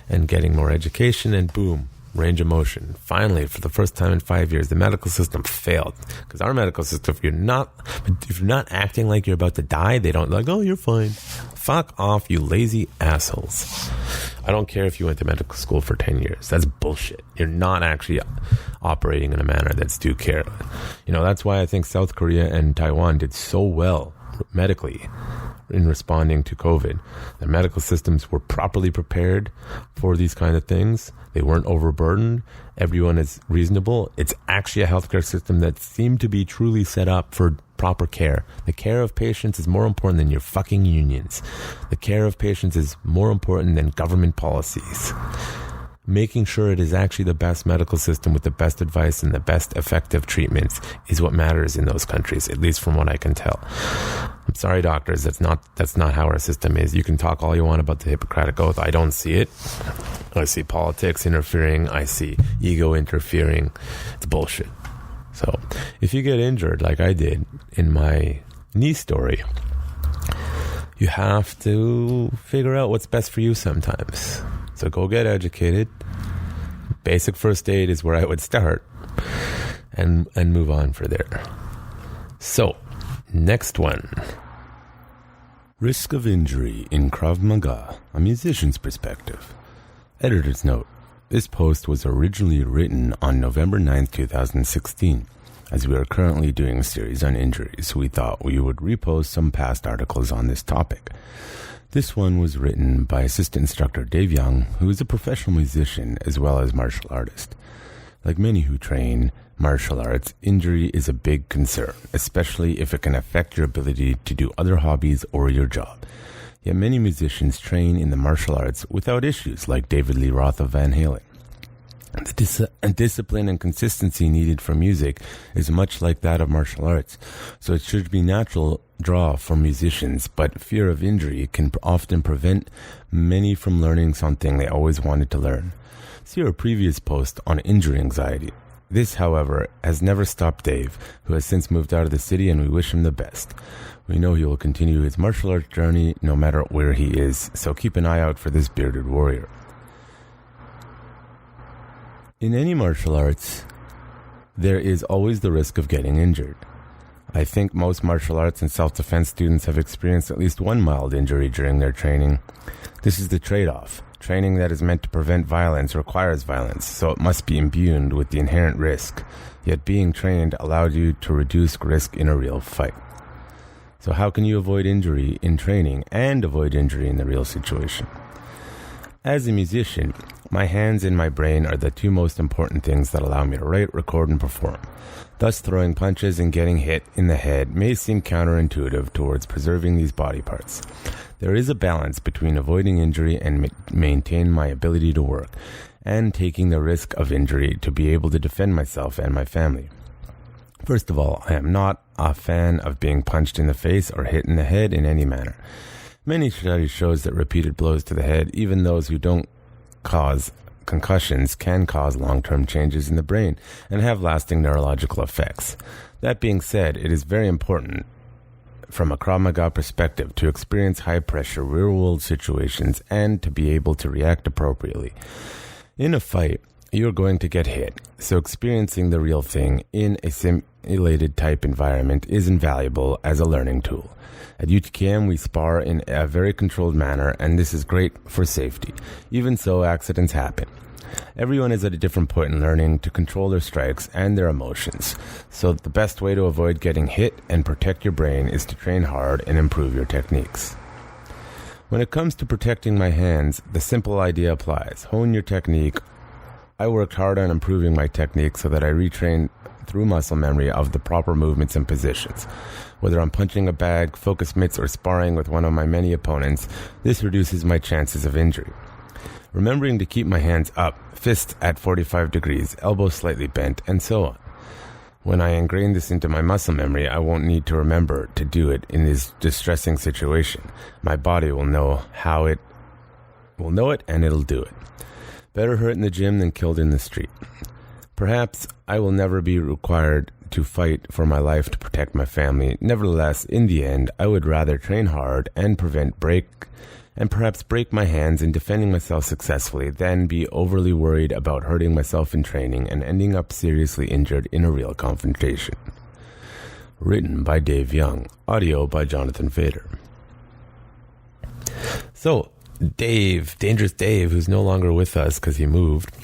and getting more education, and boom, range of motion. Finally, for the first time in 5 years, the medical system failed. Because our medical system, if you're not acting like you're about to die, they don't like, oh, you're fine. Fuck off, you lazy assholes. I don't care if you went to medical school for 10 years. That's bullshit. You're not actually operating in a manner that's due care. That's why I think South Korea and Taiwan did so well medically in responding to COVID. Their medical systems were properly prepared for these kind of things. They weren't overburdened. Everyone is reasonable. It's actually a healthcare system that seemed to be truly set up for proper care. The care of patients is more important than your fucking unions. The care of patients is more important than government policies. Making sure it is actually the best medical system with the best advice and the best effective treatments is what matters in those countries, at least from what I can tell. I'm sorry, doctors, that's not how our system is. You can talk all you want about the Hippocratic Oath. I don't see it. I see politics interfering. I see ego interfering. It's bullshit. So if you get injured like I did in my knee story, you have to figure out what's best for you sometimes. So go get educated. Basic first aid is where I would start, and move on from there. So, next one. Risk of injury in Krav Maga, a musician's perspective. Editor's note. This post was originally written on November 9th, 2016. As we are currently doing a series on injuries, we thought we would repost some past articles on this topic. This one was written by assistant instructor Dave Young, who is a professional musician as well as martial artist. Like many who train martial arts, injury is a big concern, especially if it can affect your ability to do other hobbies or your job. Yet many musicians train in the martial arts without issues, like David Lee Roth of Van Halen. The discipline and consistency needed for music is much like that of martial arts, so it should be natural draw for musicians, but fear of injury can often prevent many from learning something they always wanted to learn. See our previous post on injury anxiety. This, however, has never stopped Dave, who has since moved out of the city, and we wish him the best. We know he will continue his martial arts journey no matter where he is, so keep an eye out for this bearded warrior. In any martial arts, there is always the risk of getting injured. I think most martial arts and self-defense students have experienced at least one mild injury during their training. This is the trade-off. Training that is meant to prevent violence requires violence, so it must be imbued with the inherent risk. Yet being trained allows you to reduce risk in a real fight. So how can you avoid injury in training and avoid injury in the real situation? As a musician, my hands and my brain are the two most important things that allow me to write, record, and perform. Thus, throwing punches and getting hit in the head may seem counterintuitive towards preserving these body parts. There is a balance between avoiding injury and maintain my ability to work, and taking the risk of injury to be able to defend myself and my family. First of all, I am not a fan of being punched in the face or hit in the head in any manner. Many studies show that repeated blows to the head, even those who don't cause concussions, can cause long-term changes in the brain and have lasting neurological effects. That being said, it is very important from a Krav Maga perspective to experience high-pressure real-world situations and to be able to react appropriately. In a fight, you're going to get hit, so experiencing the real thing in a simulated type environment is invaluable as a learning tool. At UTKM, we spar in a very controlled manner, and this is great for safety. Even so, accidents happen. Everyone is at a different point in learning to control their strikes and their emotions, so the best way to avoid getting hit and protect your brain is to train hard and improve your techniques. When it comes to protecting my hands, the simple idea applies. Hone your technique. I worked hard on improving my technique so that I retrained through muscle memory of the proper movements and positions. Whether I'm punching a bag, focus mitts, or sparring with one of my many opponents, this reduces my chances of injury. Remembering to keep my hands up, fists at 45 degrees, elbows slightly bent, and so on. When I ingrain this into my muscle memory, I won't need to remember to do it in this distressing situation. My body will know and it'll do it. Better hurt in the gym than killed in the street. Perhaps I will never be required to fight for my life to protect my family. Nevertheless, in the end, I would rather train hard and perhaps break my hands in defending myself successfully than be overly worried about hurting myself in training and ending up seriously injured in a real confrontation. Written by Dave Young. Audio by Jonathan Fader. So, Dave, Dangerous Dave, who's no longer with us because he moved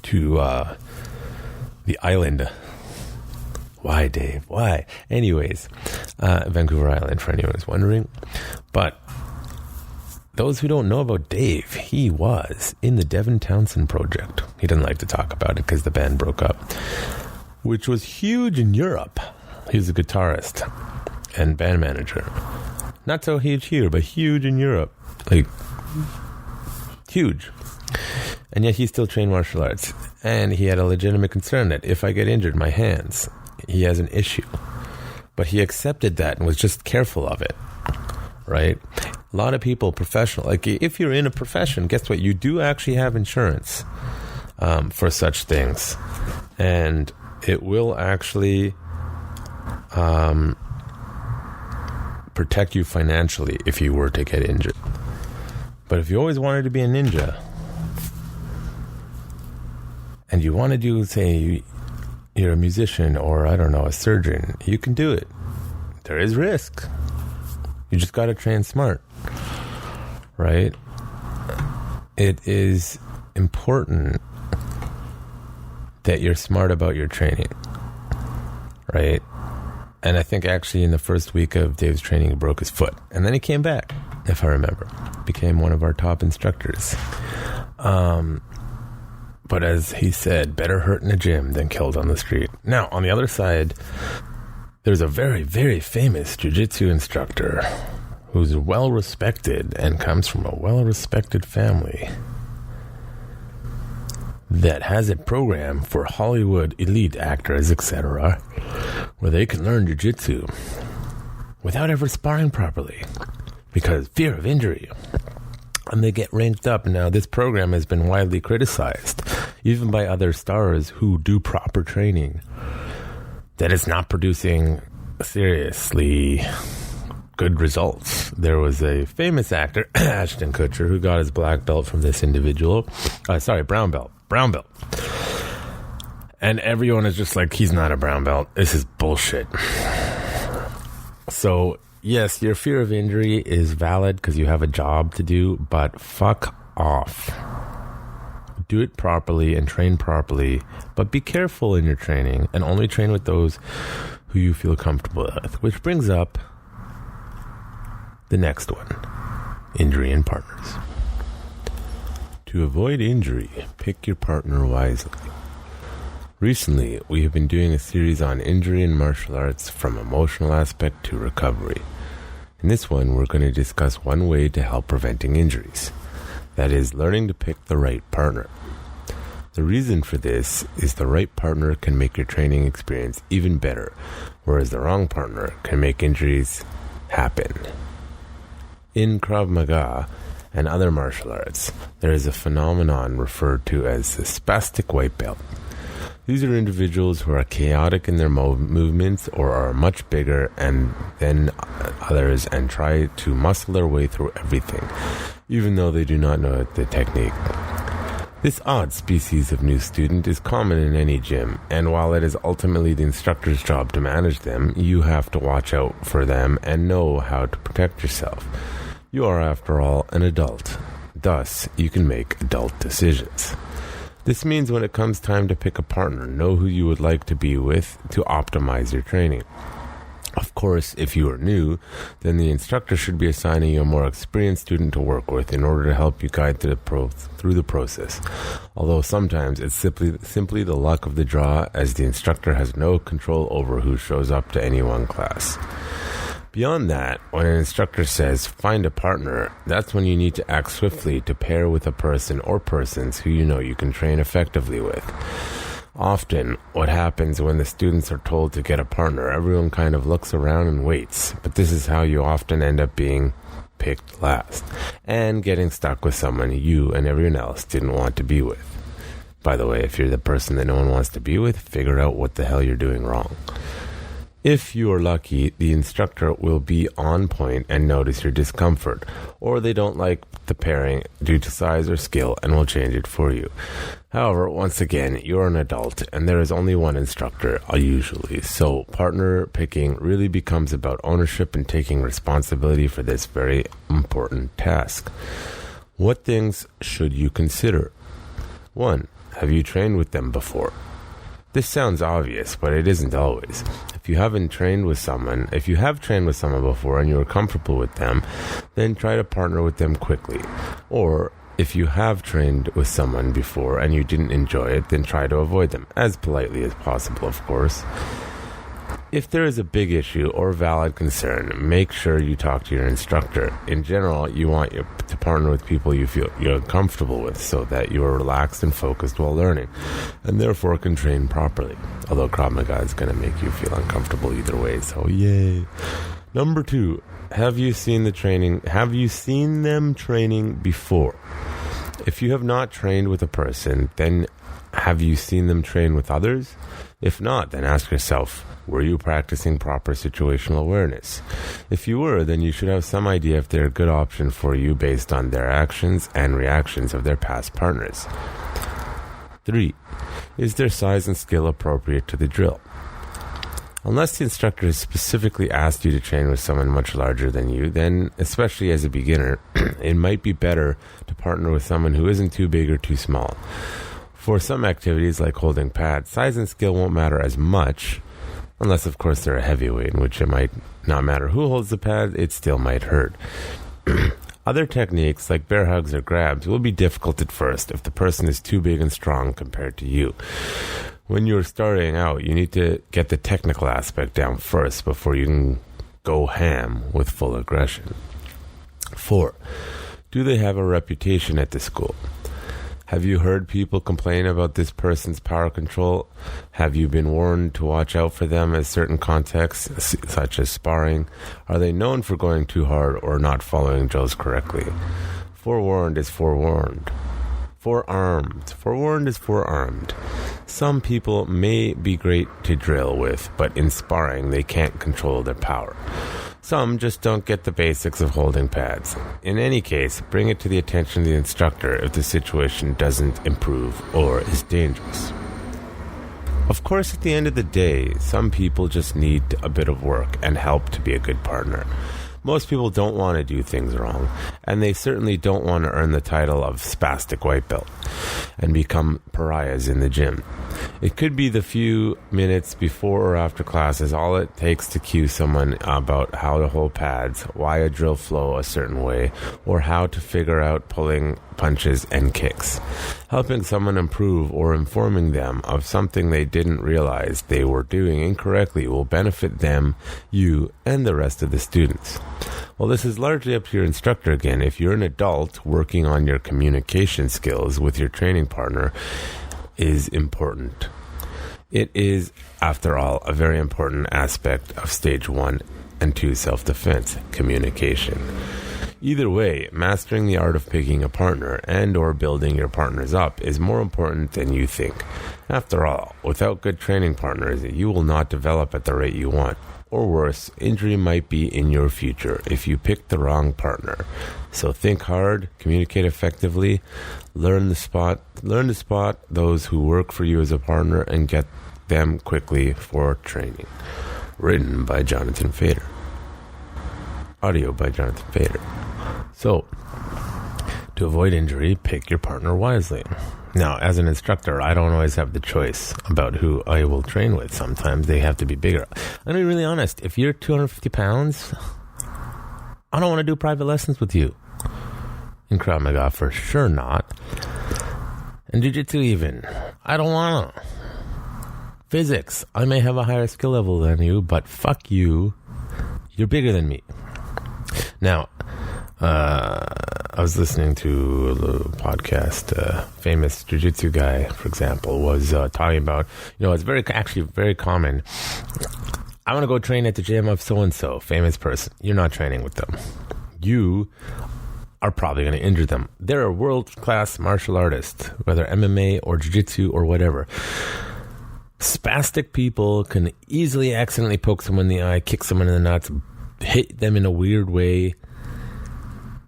to the island. Why, Dave? Why? Anyways, Vancouver Island, for anyone who's wondering. But those who don't know about Dave, he was in the Devin Townsend project. He didn't like to talk about it because the band broke up, which was huge in Europe. He was a guitarist and band manager. Not so huge here, but huge in Europe. Like, huge. And yet he still trained martial arts. And he had a legitimate concern that if I get injured, my hands, he has an issue. But he accepted that and was just careful of it. Right? A lot of people, professional, like if you're in a profession, guess what? You do actually have insurance for such things. And it will actually protect you financially if you were to get injured. But if you always wanted to be a ninja and you want to do, say, you're a musician or, I don't know, a surgeon, you can do it. There is risk. You just got to train smart, right? It is important that you're smart about your training, right? And I think actually in the first week of Dave's training, he broke his foot. And then he came back, if I remember. Became one of our top instructors. But as he said, better hurt in the gym than killed on the street. Now, on the other side, there's a very, very famous jiu-jitsu instructor who's well-respected and comes from a well-respected family that has a program for Hollywood elite actors, etc., where they can learn jiu-jitsu without ever sparring properly because fear of injury. And they get ranked up. Now, this program has been widely criticized, even by other stars who do proper training, that it's not producing seriously good results. There was a famous actor, Ashton Kutcher, who got his black belt from this individual. Brown belt. And everyone is just like, he's not a brown belt. This is bullshit. So, yes, your fear of injury is valid because you have a job to do, but fuck off. Do it properly and train properly, but be careful in your training and only train with those who you feel comfortable with. Which brings up the next one, injury and partners. To avoid injury, pick your partner wisely. Recently, we have been doing a series on injury in martial arts from emotional aspect to recovery. In this one, we're going to discuss one way to help preventing injuries. That is, learning to pick the right partner. The reason for this is the right partner can make your training experience even better, whereas the wrong partner can make injuries happen. In Krav Maga and other martial arts, there is a phenomenon referred to as the spastic white belt. These are individuals who are chaotic in their movements or are much bigger than others and try to muscle their way through everything, even though they do not know the technique. This odd species of new student is common in any gym, and while it is ultimately the instructor's job to manage them, you have to watch out for them and know how to protect yourself. You are, after all, an adult. Thus, you can make adult decisions. This means when it comes time to pick a partner, know who you would like to be with to optimize your training. Of course, if you are new, then the instructor should be assigning you a more experienced student to work with in order to help you guide through the process. Although sometimes it's simply the luck of the draw, as the instructor has no control over who shows up to any one class. Beyond that, when an instructor says, find a partner, that's when you need to act swiftly to pair with a person or persons who you know you can train effectively with. Often, what happens when the students are told to get a partner, everyone kind of looks around and waits. But this is how you often end up being picked last and getting stuck with someone you and everyone else didn't want to be with. By the way, if you're the person that no one wants to be with, figure out what the hell you're doing wrong. If you are lucky, the instructor will be on point and notice your discomfort, or they don't like the pairing due to size or skill and will change it for you. However, once again, you're an adult and there is only one instructor usually, so partner picking really becomes about ownership and taking responsibility for this very important task. What things should you consider? 1. Have you trained with them before? This sounds obvious, but it isn't always. If you have trained with someone before and you are comfortable with them, then try to partner with them quickly. Or if you have trained with someone before and you didn't enjoy it, then try to avoid them, as politely as possible, of course. If there is a big issue or valid concern, make sure you talk to your instructor. In general, you want to partner with people you feel you're comfortable with so that you are relaxed and focused while learning, and therefore can train properly. Although Krav Maga is going to make you feel uncomfortable either way, so yay. Number 2, have you seen them training before? If you have not trained with a person, then have you seen them train with others? If not, then ask yourself, were you practicing proper situational awareness? If you were, then you should have some idea if they're a good option for you based on their actions and reactions of their past partners. 3. Is their size and skill appropriate to the drill? Unless the instructor has specifically asked you to train with someone much larger than you, then, especially as a beginner, it might be better to partner with someone who isn't too big or too small. For some activities like holding pads, size and skill won't matter as much, unless of course they're a heavyweight, in which it might not matter who holds the pad, it still might hurt. Other techniques like bear hugs or grabs will be difficult at first if the person is too big and strong compared to you. When you're starting out, you need to get the technical aspect down first before you can go ham with full aggression. 4. Do they have a reputation at the school? Have you heard people complain about this person's power control? Have you been warned to watch out for them in certain contexts, such as sparring? Are they known for going too hard or not following drills correctly? Forewarned is forewarned. Forearmed. Forewarned is forearmed. Some people may be great to drill with, but in sparring they can't control their power. Some just don't get the basics of holding pads. In any case, bring it to the attention of the instructor if the situation doesn't improve or is dangerous. Of course, at the end of the day, some people just need a bit of work and help to be a good partner. Most people don't want to do things wrong, and they certainly don't want to earn the title of spastic white belt and become pariahs in the gym. It could be the few minutes before or after class is all it takes to cue someone about how to hold pads, why a drill flow a certain way, or how to figure out pulling punches and kicks. Helping someone improve or informing them of something they didn't realize they were doing incorrectly will benefit them, you, and the rest of the students. Well, this is largely up to your instructor again. If you're an adult, working on your communication skills with your training partner is important. It is, after all, a very important aspect of stage 1 and 2 self-defense, communication. Either way, mastering the art of picking a partner and or building your partners up is more important than you think. After all, without good training partners, you will not develop at the rate you want. Or worse, injury might be in your future if you pick the wrong partner. So think hard, communicate effectively, learn to spot those who work for you as a partner and get them quickly for training. Written by Jonathan Fader. Audio by Jonathan Fader. So, to avoid injury, pick your partner wisely. Now, as an instructor, I don't always have the choice about who I will train with. Sometimes they have to be bigger. I'm going to be really honest. If you're 250 pounds, I don't want to do private lessons with you. In Krav Maga, for sure not. And Jiu-Jitsu even. I don't want to. Physics. I may have a higher skill level than you, but fuck you. You're bigger than me. Now, I was listening to a little podcast. Famous jiu-jitsu guy, for example, was talking about, it's actually very common. I want to go train at the gym of so-and-so, famous person. You're not training with them. You are probably going to injure them. They're a world-class martial artist, whether MMA or jiu-jitsu or whatever. Spastic people can easily accidentally poke someone in the eye, kick someone in the nuts, hit them in a weird way.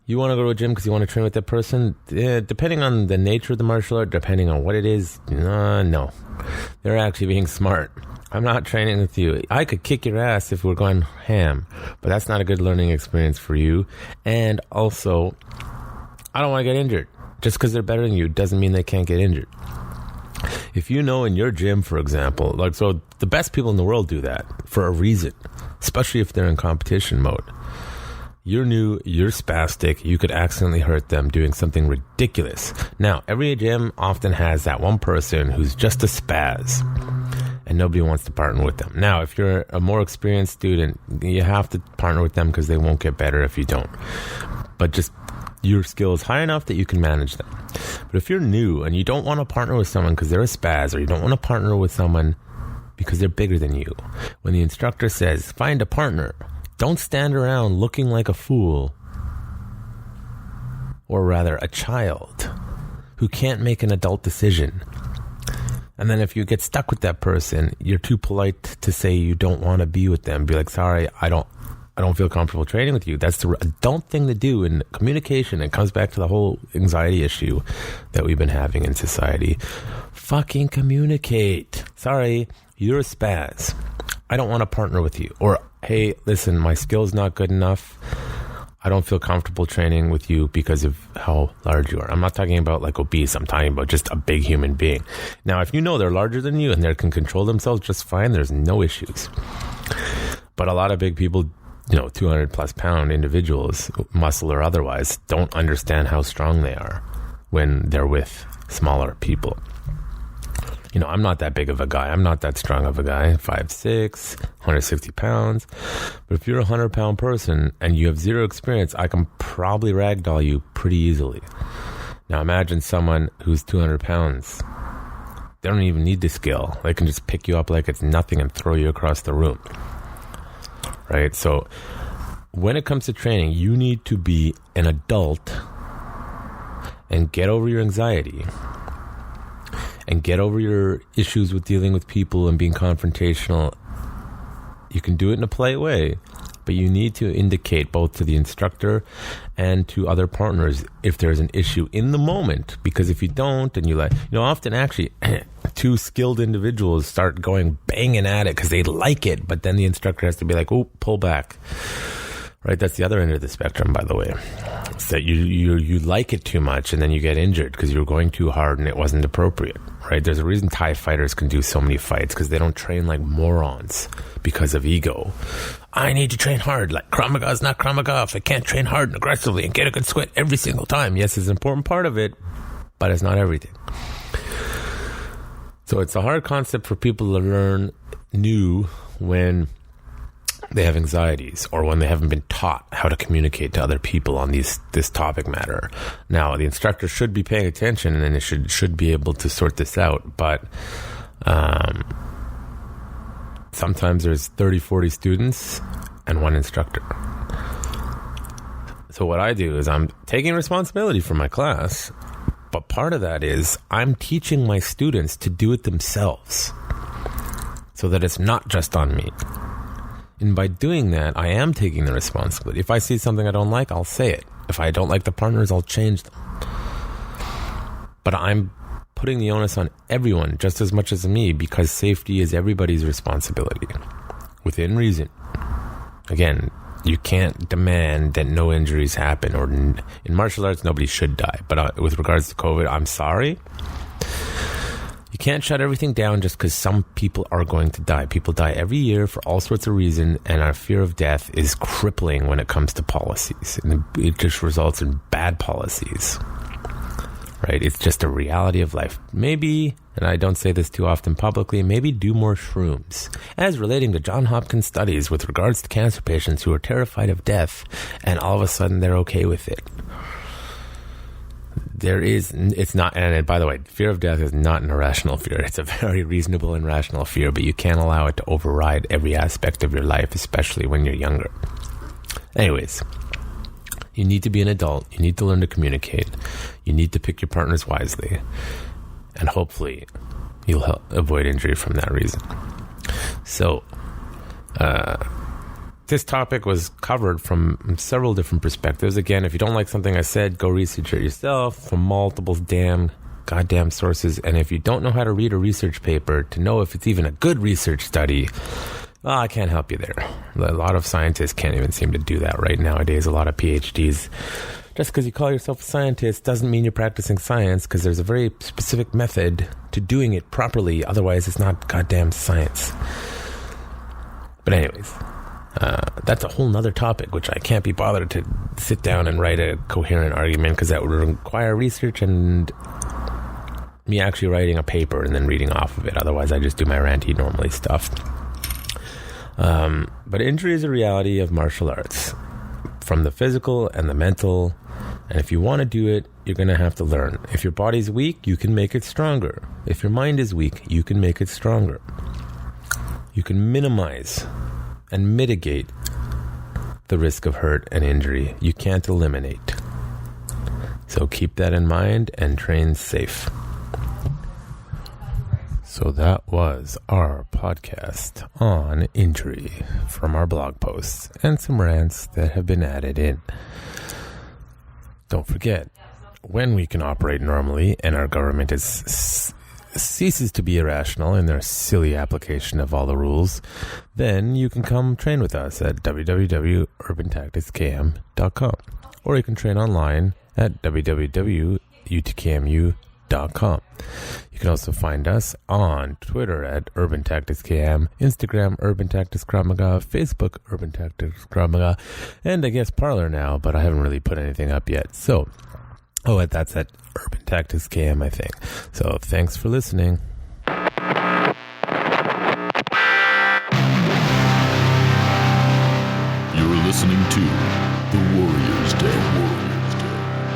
You want to go to a gym because you want to train with that person? Depending on the nature of the martial art, depending on what it is, no. They're actually being smart. I'm not training with you. I could kick your ass if we're going ham, but that's not a good learning experience for you. And also, I don't want to get injured. Just because they're better than you doesn't mean they can't get injured. If you know in your gym, for example, so the best people in the world do that for a reason, especially if they're in competition mode. You're new, you're spastic, you could accidentally hurt them doing something ridiculous. Now, every gym often has that one person who's just a spaz, and nobody wants to partner with them. Now, if you're a more experienced student, you have to partner with them because they won't get better if you don't. But just your skill is high enough that you can manage them. But if you're new and you don't want to partner with someone because they're a spaz, or you don't want to partner with someone because they're bigger than you, when the instructor says, find a partner, don't stand around looking like a fool, or rather a child who can't make an adult decision. And then if you get stuck with that person, you're too polite to say you don't want to be with them. Be like, sorry, I don't feel comfortable training with you. That's the adult thing to do in communication. It comes back to the whole anxiety issue that we've been having in society. Fucking communicate. Sorry, you're a spaz. I don't want to partner with you. Or, hey, listen, my skill's not good enough. I don't feel comfortable training with you because of how large you are. I'm not talking about like obese. I'm talking about just a big human being. Now, if you know they're larger than you and they can control themselves just fine, there's no issues. But a lot of big people, 200 plus pound individuals, muscle or otherwise, don't understand how strong they are when they're with smaller people. I'm not that big of a guy. I'm not that strong of a guy. 5'6", 160 pounds. But if you're a 100-pound person and you have zero experience, I can probably ragdoll you pretty easily. Now imagine someone who's 200 pounds. They don't even need the skill. They can just pick you up like it's nothing and throw you across the room. Right? So when it comes to training, you need to be an adult and get over your anxiety and get over your issues with dealing with people and being confrontational. You can do it in a polite way, but you need to indicate both to the instructor and to other partners if there's an issue in the moment. Because if you don't, and often actually two skilled individuals start going banging at it because they like it, but then the instructor has to be like, oh, pull back. Right, that's the other end of the spectrum, by the way. It's that you like it too much and then you get injured because you were going too hard and it wasn't appropriate. Right, there's a reason Thai fighters can do so many fights, because they don't train like morons because of ego. I need to train hard. Like Krav Maga is not Krav Maga if I can't train hard and aggressively and get a good sweat every single time. Yes, it's an important part of it, but it's not everything. So it's a hard concept for people to learn new when they have anxieties or when they haven't been taught how to communicate to other people on this topic matter. Now, the instructor should be paying attention and it should be able to sort this out, but sometimes there's 30, 40 students and one instructor. So what I do is I'm taking responsibility for my class, but part of that is I'm teaching my students to do it themselves so that it's not just on me. And by doing that, I am taking the responsibility. If I see something I don't like, I'll say it. If I don't like the partners, I'll change them. But I'm putting the onus on everyone just as much as me, because safety is everybody's responsibility, within reason. Again, you can't demand that no injuries happen, or in martial arts, nobody should die. But with regards to COVID, I'm sorry. You can't shut everything down just because some people are going to die. People die every year for all sorts of reasons, and our fear of death is crippling when it comes to policies. And it just results in bad policies. Right? It's just a reality of life. Maybe, and I don't say this too often publicly, maybe do more shrooms. As relating to Johns Hopkins studies with regards to cancer patients who are terrified of death, and all of a sudden they're okay with it. it's not, and by the way, fear of death is not an irrational fear. It's a very reasonable and rational fear, but you can't allow it to override every aspect of your life, especially when you're younger. Anyways, you need to be an adult. You need to learn to communicate. You need to pick your partners wisely. And hopefully you'll avoid injury from that reason. So, this topic was covered from several different perspectives. Again, if you don't like something I said, go research it yourself from multiple goddamn sources. And if you don't know how to read a research paper to know if it's even a good research study, well, I can't help you there. A lot of scientists can't even seem to do that right nowadays. A lot of PhDs. Just because you call yourself a scientist doesn't mean you're practicing science, because there's a very specific method to doing it properly. Otherwise, it's not goddamn science. But anyways, that's a whole nother topic, which I can't be bothered to sit down and write a coherent argument, because that would require research and me actually writing a paper and then reading off of it. Otherwise, I just do my ranty normally stuff. But injury is a reality of martial arts, from the physical and the mental. And if you want to do it, you're going to have to learn. If your body's weak, you can make it stronger. If your mind is weak, you can make it stronger. You can minimize and mitigate the risk of hurt and injury. You can't eliminate. So keep that in mind and train safe. So that was our podcast on injury from our blog posts and some rants that have been added in. Don't forget, when we can operate normally and our government ceases to be irrational in their silly application of all the rules, then you can come train with us at www.urbantacticskm.com, or you can train online at www.utkmu.com. You can also find us on Twitter at Urban Tactics KM, Instagram Urban Tactics Krav Maga, Facebook Urban Tactics Krav Maga, and I guess Parler now, but I haven't really put anything up yet. So, that's at Urban Tactics KM, I think. So thanks for listening. You're listening to The Warriors Day.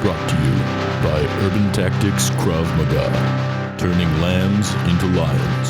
Brought to you by Urban Tactics Krav Maga, turning lambs into lions.